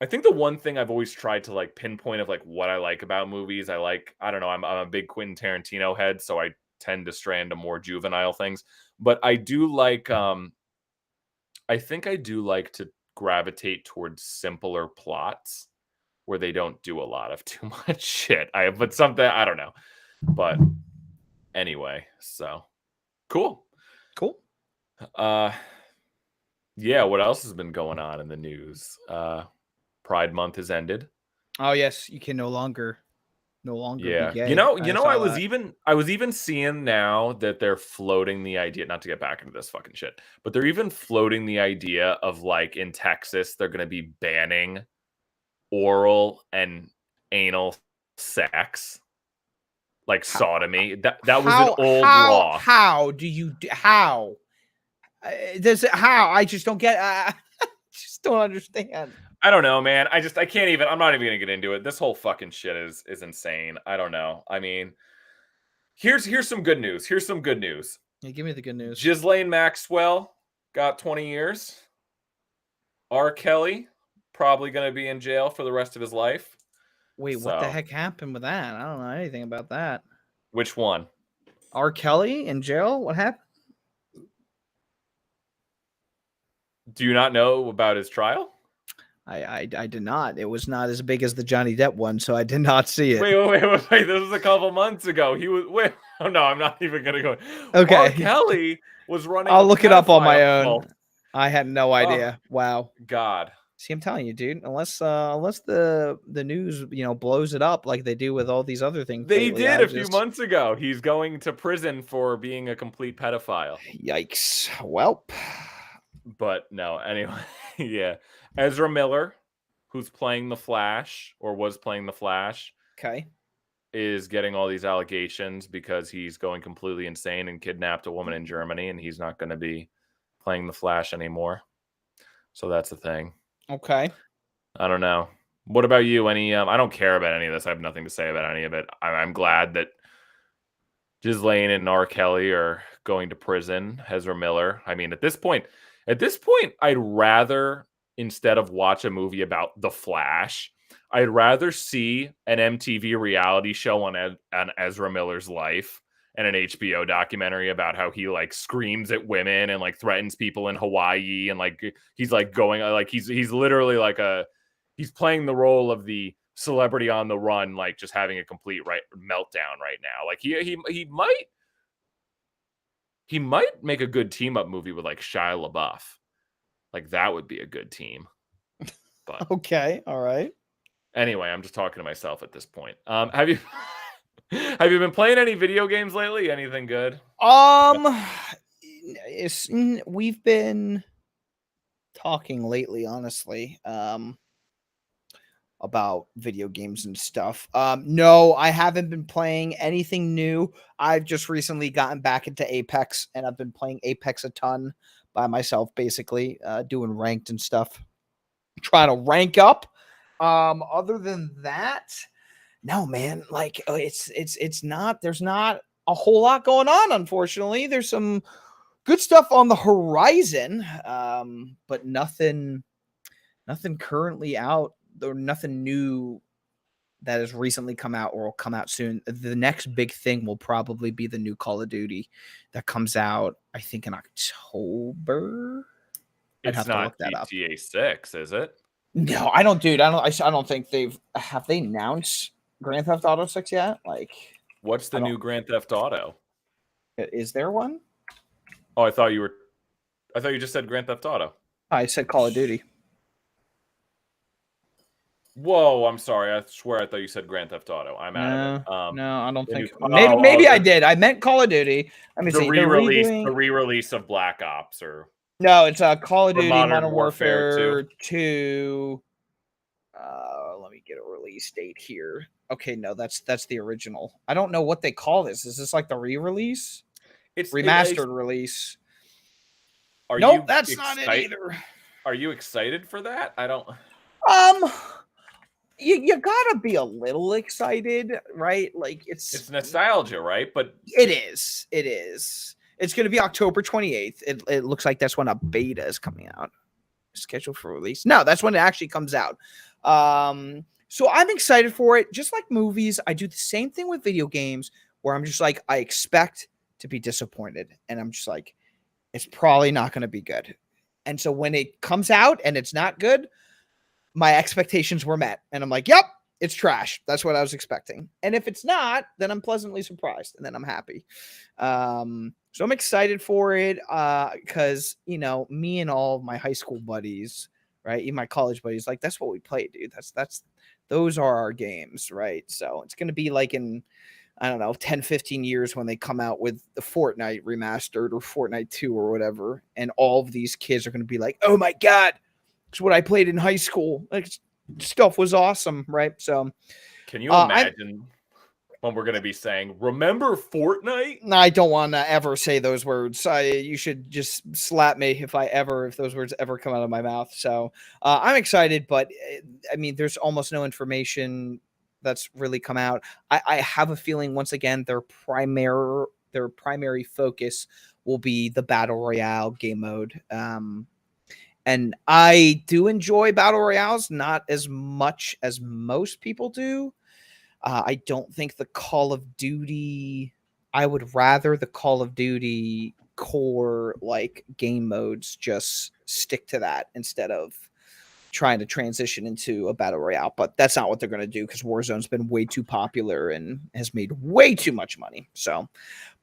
I think the one thing I've always tried to like pinpoint of like what I like about movies, I don't know, I'm a big Quentin Tarantino head, so I tend to stray into more juvenile things. But I do like I think I do like to gravitate towards simpler plots where they don't do a lot of too much shit. But something I don't know. But anyway, so cool. Cool. Yeah, what else has been going on in the news? Pride month has ended. Oh yes, you can no longer be Yeah. gay. I was even seeing now that they're floating the idea, not to get back into this fucking shit, but they're even floating the idea of like in Texas, they're gonna be banning oral and anal sex. Like sodomy. That was an old law. How do you how? Does it how? I just don't get just don't understand. I don't know, man. I can't even. I'm not even gonna get into it. This whole fucking shit is insane. I don't know. I mean, here's some good news. Here's some good news. Yeah, give me the good news. Ghislaine Maxwell got 20 years. R. Kelly probably gonna be in jail for the rest of his life. Wait, what the heck happened with that? I don't know anything about that. Which one? R. Kelly in jail? What happened? Do you not know about his trial? I did not. It was not as big as the Johnny Depp one, so I did not see it. Wait. This was a couple months ago. He was Oh no, I'm not even gonna go. Okay. R. Kelly was running. I'll look it up on my own. I had no idea. Oh, wow. God. See, I'm telling you, dude. Unless the news blows it up like they do with all these other things. They did a few months ago. He's going to prison for being a complete pedophile. Yikes. Well. But no, anyway, yeah. Ezra Miller, who's playing the Flash or was playing the Flash, okay, is getting all these allegations because he's going completely insane and kidnapped a woman in Germany, and he's not going to be playing the Flash anymore. So that's the thing. Okay. I don't know. What about you? Any? I don't care about any of this. I have nothing to say about any of it. I'm glad that Ghislaine and R. Kelly are going to prison. Ezra Miller. I mean, at this point, I'd rather, instead of watch a movie about the Flash, I'd rather see an MTV reality show on Ezra Miller's life and an HBO documentary about how he like screams at women and like threatens people in Hawaii and like he's like going like he's literally like he's playing the role of the celebrity on the run, like just having a complete meltdown right now. Like he might make a good team up movie with like Shia LaBeouf. Like that would be a good team. But okay, all right. Anyway, I'm just talking to myself at this point. Have you been playing any video games lately? Anything good? We've been talking lately, honestly, about video games and stuff. No, I haven't been playing anything new. I've just recently gotten back into Apex, and I've been playing Apex a ton by myself, basically, doing ranked and stuff, trying to rank up. Other than that, no, man, like it's not, there's not a whole lot going on, unfortunately. There's some good stuff on the horizon, but nothing currently out, or nothing new that has recently come out or will come out soon. The next big thing will probably be the new Call of Duty that comes out, I think, in October. It's not GTA 6, is it? No, I don't, dude. I don't think have they announced Grand Theft Auto 6 yet? Like, what's the new Grand Theft Auto? Is there one? Oh, I thought you just said Grand Theft Auto. I said Call of Duty. Whoa, I'm sorry. I swear I thought you said Grand Theft Auto. I'm out of it. No, I don't think. Maybe I did. I meant Call of Duty. Let me see. The re-release of Black Ops, or no, it's Call of Duty Modern Warfare 2. Let me get a release date here. Okay, no, that's the original. I don't know what they call this. Is this like the re-release? It's remastered release. Nope, that's not it either. Are you excited for that? I don't. You gotta be a little excited, right? Like it's nostalgia, right? But it is. It's going to be October 28th. It looks like that's when a beta is coming out. Scheduled for release. No, that's when it actually comes out. So I'm excited for it. Just like movies, I do the same thing with video games where I'm just like, I expect to be disappointed. And I'm just like, it's probably not going to be good. And so when it comes out and it's not good, my expectations were met. And I'm like, yep, it's trash. That's what I was expecting. And if it's not, then I'm pleasantly surprised and then I'm happy. So I'm excited for it because, you know, me and all of my high school buddies, right, even my college buddies, like that's what we play, dude. Those are our games, right? So it's going to be like in, I don't know, 10, 15 years when they come out with the Fortnite remastered or Fortnite 2 or whatever. And all of these kids are going to be like, oh my God, it's what I played in high school. Like, stuff was awesome, right? So can you imagine when we're going to be saying, remember Fortnite? I don't want to ever say those words. You should just slap me if those words ever come out of my mouth. So I'm excited, but I mean, there's almost no information that's really come out. I have a feeling once again their primary focus will be the battle royale game mode. And I do enjoy battle royales, not as much as most people do. I don't think the Call of Duty. I would rather the Call of Duty core like game modes just stick to that instead of trying to transition into a battle royale. But that's not what they're going to do because Warzone's been way too popular and has made way too much money. So,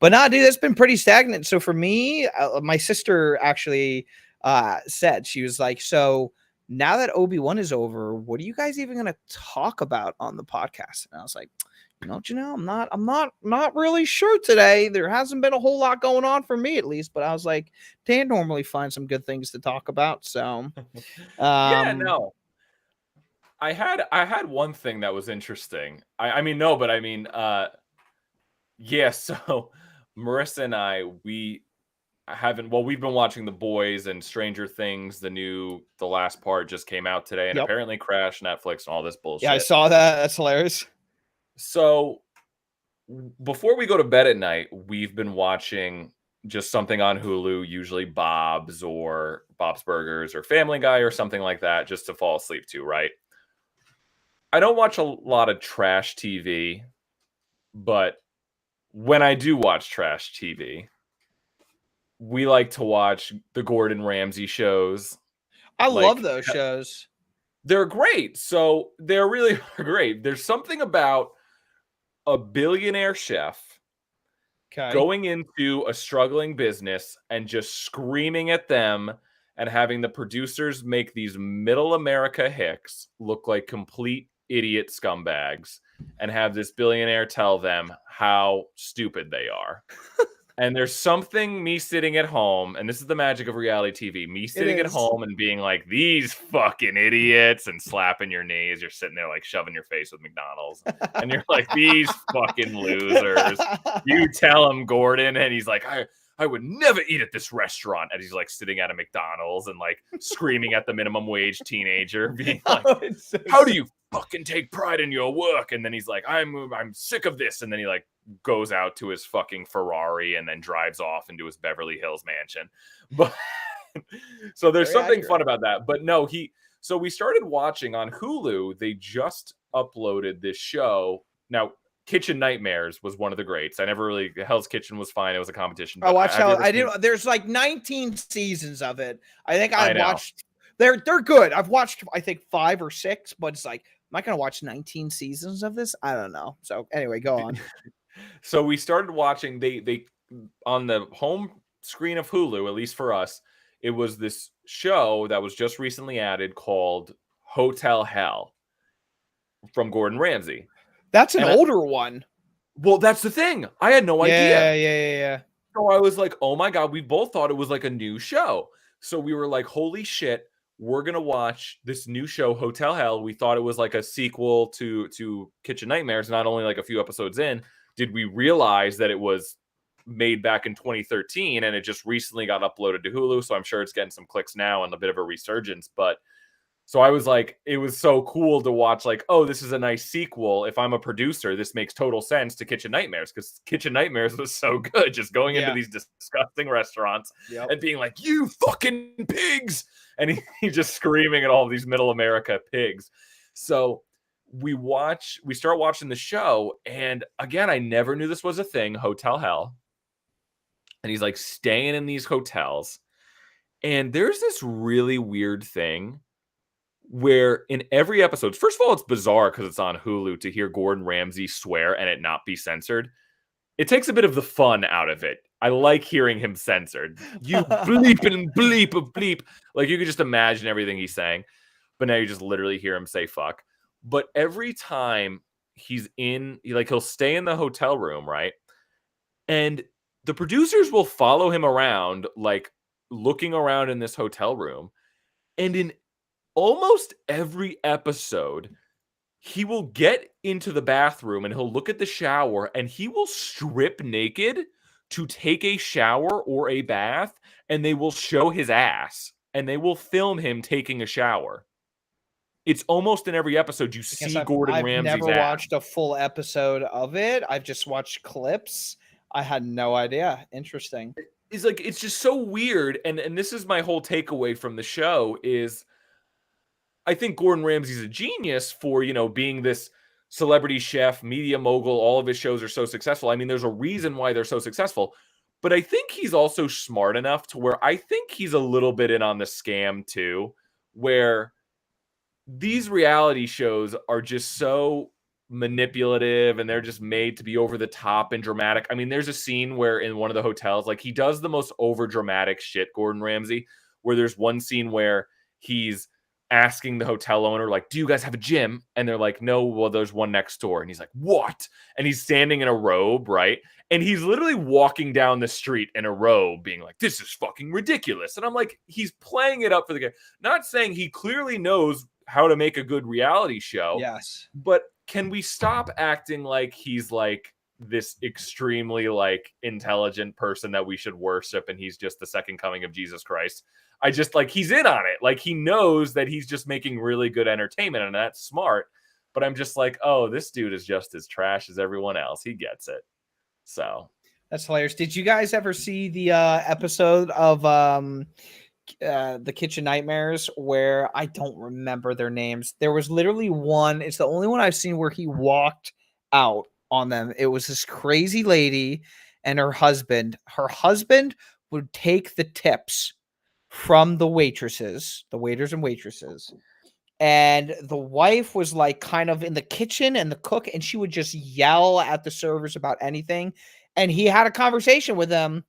but nah, dude, that's been pretty stagnant. So for me, my sister actually said, she was like, so now that Obi-Wan is over, what are you guys even going to talk about on the podcast? And I was like, I'm not really sure today. There hasn't been a whole lot going on for me, at least, but I was like, Dan normally finds some good things to talk about. So, Yeah, no. I had one thing that was interesting. Yeah, so Marissa and I, we've been watching The Boys and Stranger Things. The last part just came out today and Yep. apparently crashed Netflix and all this bullshit. Yeah, I saw that. That's hilarious. So before we go to bed at night, we've been watching just something on Hulu, usually Bob's Burgers or Family Guy or something like that, just to fall asleep to, right? I don't watch a lot of trash TV, but when I do watch trash TV, we like to watch the Gordon Ramsay shows. I love those shows. They're great. So they're really great. There's something about a billionaire chef going into a struggling business and just screaming at them and having the producers make these middle America hicks look like complete idiot scumbags and have this billionaire tell them how stupid they are. And there's something, me sitting at home, and this is the magic of reality TV, me sitting at home and being like, these fucking idiots, and slapping your knees. You're sitting there like shoving your face with McDonald's. And you're like, these fucking losers. You tell him, Gordon. And he's like, I would never eat at this restaurant. And he's like sitting at a McDonald's and like screaming at the minimum wage teenager, being like, how do you fucking take pride in your work? And then he's like, I'm sick of this. And then he like goes out to his fucking Ferrari and then drives off into his Beverly Hills mansion. But so there's something fun about that. But no, so we started watching on Hulu. They just uploaded this show. Now, Kitchen Nightmares was one of the greats. I never really, Hell's Kitchen was fine. It was a competition. I watched there's like 19 seasons of it. I think I watched, they're good. I've watched, I think 5 or 6, but it's like, am I going to watch 19 seasons of this? I don't know. So anyway, go on. So we started watching, they on the home screen of Hulu, at least for us, it was this show that was just recently added called Hotel Hell from Gordon Ramsay. That's an older one. Well, that's the thing. I had no idea. Yeah. So I was like, oh my God, we both thought it was like a new show. So we were like, holy shit, we're going to watch this new show, Hotel Hell. We thought it was like a sequel to Kitchen Nightmares, not only like a few episodes in. Did we realize that it was made back in 2013 and it just recently got uploaded to Hulu? So I'm sure it's getting some clicks now and a bit of a resurgence. But so I was like, it was so cool to watch, like, oh, this is a nice sequel. If I'm a producer, this makes total sense to Kitchen Nightmares, because Kitchen Nightmares was so good. Just going into these disgusting restaurants and being like, you fucking pigs. And he's just screaming at all of these middle America pigs. So we start watching the show, and again, I never knew this was a thing, hotel hell. And he's like staying in these hotels. And there's this really weird thing where in every episode, first of all, it's bizarre because it's on Hulu to hear Gordon Ramsay swear and it not be censored. It takes a bit of the fun out of it. I like hearing him censored. You bleep and bleep a bleep. Like you could just imagine everything he's saying. But now you just literally hear him say fuck. But every time he's he'll stay in the hotel room, right? And the producers will follow him around, like looking around in this hotel room. And in almost every episode, he will get into the bathroom and he'll look at the shower and he will strip naked to take a shower or a bath, and they will show his ass and they will film him taking a shower. It's almost in every episode you see Gordon Ramsay's I've never ass. watched a full episode of it. I've just watched clips. I had no idea. Interesting. It's just so weird, and this is my whole takeaway from the show is I think Gordon Ramsay's a genius for, being this celebrity chef, media mogul. All of his shows are so successful. I mean, there's a reason why they're so successful. But I think he's also smart enough to where I think he's a little bit in on the scam too, where these reality shows are just so manipulative and they're just made to be over the top and dramatic. I mean, there's a scene where in one of the hotels, like he does the most over dramatic shit, Gordon Ramsay, where there's one scene where he's asking the hotel owner, like, do you guys have a gym? And they're like, no, well, there's one next door. And he's like, what? And he's standing in a robe, right? And he's literally walking down the street in a robe being like, this is fucking ridiculous. And I'm like, he's playing it up for the game. Not saying he clearly knows how to make a good reality show. Yes. But can we stop acting like he's like this extremely like intelligent person that we should worship and he's just the second coming of Jesus Christ? I just like he's in on it. Like he knows that he's just making really good entertainment and that's smart. But I'm just like, oh, this dude is just as trash as everyone else. He gets it. So that's hilarious. Did you guys ever see the episode of the Kitchen Nightmares where I don't remember their names? There was literally one. It's the only one I've seen where he walked out on them. It was this crazy lady and her husband. Her husband would take the tips from the waitresses, the waiters and waitresses. And the wife was like kind of in the kitchen and the cook, and she would just yell at the servers about anything. And he had a conversation with them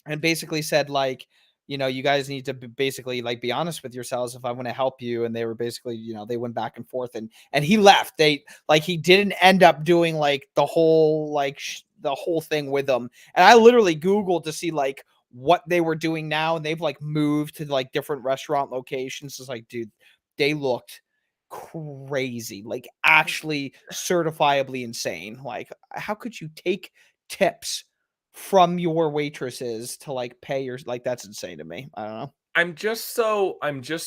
and basically said, like, you guys need to basically like be honest with yourselves if I want to help you. And they were basically, they went back and forth and he left. He didn't end up doing like the whole thing with them. And I literally Googled to see like what they were doing now. And they've like moved to like different restaurant locations. It's like, dude, they looked crazy, like actually certifiably insane. Like, how could you take tips from your waitresses to like pay your, like, that's insane to me. I don't know. I'm just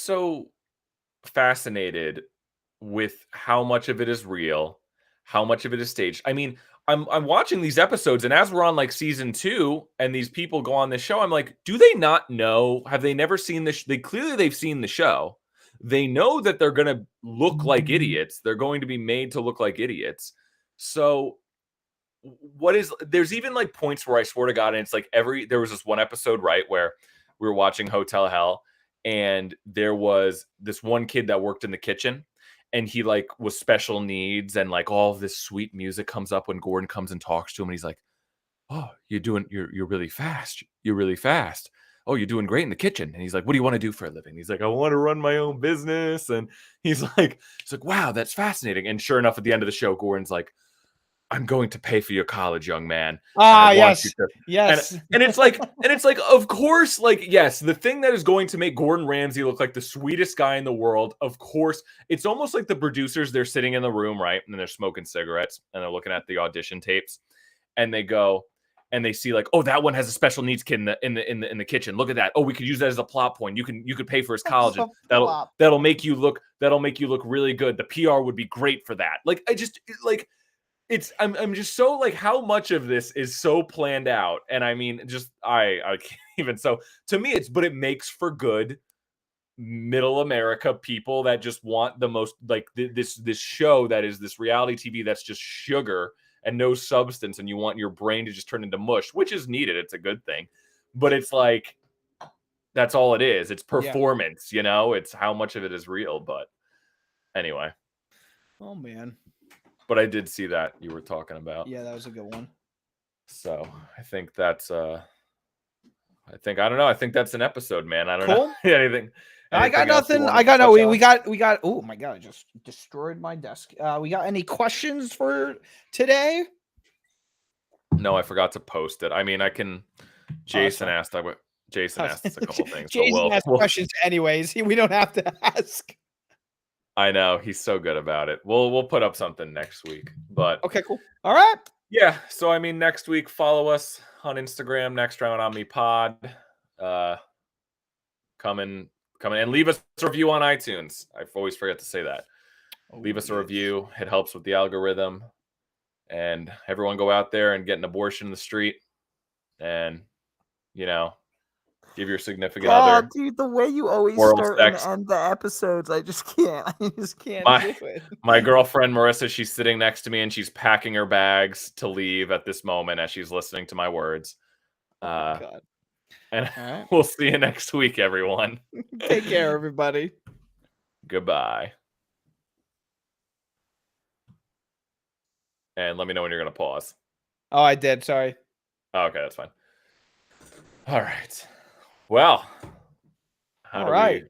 so fascinated with how much of it is real, how much of it is staged. I mean, I'm watching these episodes, and as we're on like season 2, and these people go on this show, I'm like, do they not know? Have they never seen this? They've seen the show. They know that they're going to look like idiots. They're going to be made to look like idiots. So there's even like points where I swear to God, and it's like there was this one episode, right, where we were watching Hotel Hell, and there was this one kid that worked in the kitchen, and he like was special needs, and like all of this sweet music comes up when Gordon comes and talks to him, and he's like, oh, you're really fast. You're really fast. Oh, you're doing great in the kitchen. And he's like, what do you want to do for a living? He's like, I want to run my own business. And he's like, wow, that's fascinating. And sure enough, at the end of the show, Gordon's like, I'm going to pay for your college, young man. Yes. Yes. And it's like, of course, like, yes, the thing that is going to make Gordon Ramsay look like the sweetest guy in the world, of course, it's almost like the producers, they're sitting in the room, right? And they're smoking cigarettes and they're looking at the audition tapes, and they go, and they see like, oh, that one has a special needs kid in the kitchen. Look at that. Oh, we could use that as a plot point. You could pay for his college. And that'll make you look really good. The PR would be great for that. Like, I just like, I'm just so like, how much of this is so planned out? And I mean, just I can't even. So to me, but it makes for good middle America people that just want the most, like, this show that is this reality TV that's just sugar and no substance, and you want your brain to just turn into mush, which is needed. It's a good thing. But it's like, that's all it is. It's performance, you know? It's how much of it is real. But anyway. Oh, man. But I did see that you were talking about. Yeah, that was a good one. So I think that's I don't know. I think that's an episode, man. I don't know. Anything I got nothing. I got no. We got. Oh my god! I just destroyed my desk. We got any questions for today? No, I forgot to post it. I mean, I can. Jason asked. Jason asked us a couple things. Jason asked questions anyways. We don't have to ask. I know, he's so good about it. We'll put up something next week. But okay, cool. All right. Yeah. So I mean, next week, follow us on Instagram. Next Round on Me Pod. Come in and leave us a review on iTunes. I always forget to say that. Leave us a review. It helps with the algorithm. And everyone go out there and get an abortion in the street. And, you know, give your significant other. Dude, the way you always start and end the episodes, I just can't. I just can't do it. My girlfriend, Marissa, she's sitting next to me and she's packing her bags to leave at this moment as she's listening to my words. God. And we'll see you next week, everyone. Take care, everybody. Goodbye. And let me know when you're going to pause. Oh, I did. Sorry. Okay, that's fine. All right. Well. All right.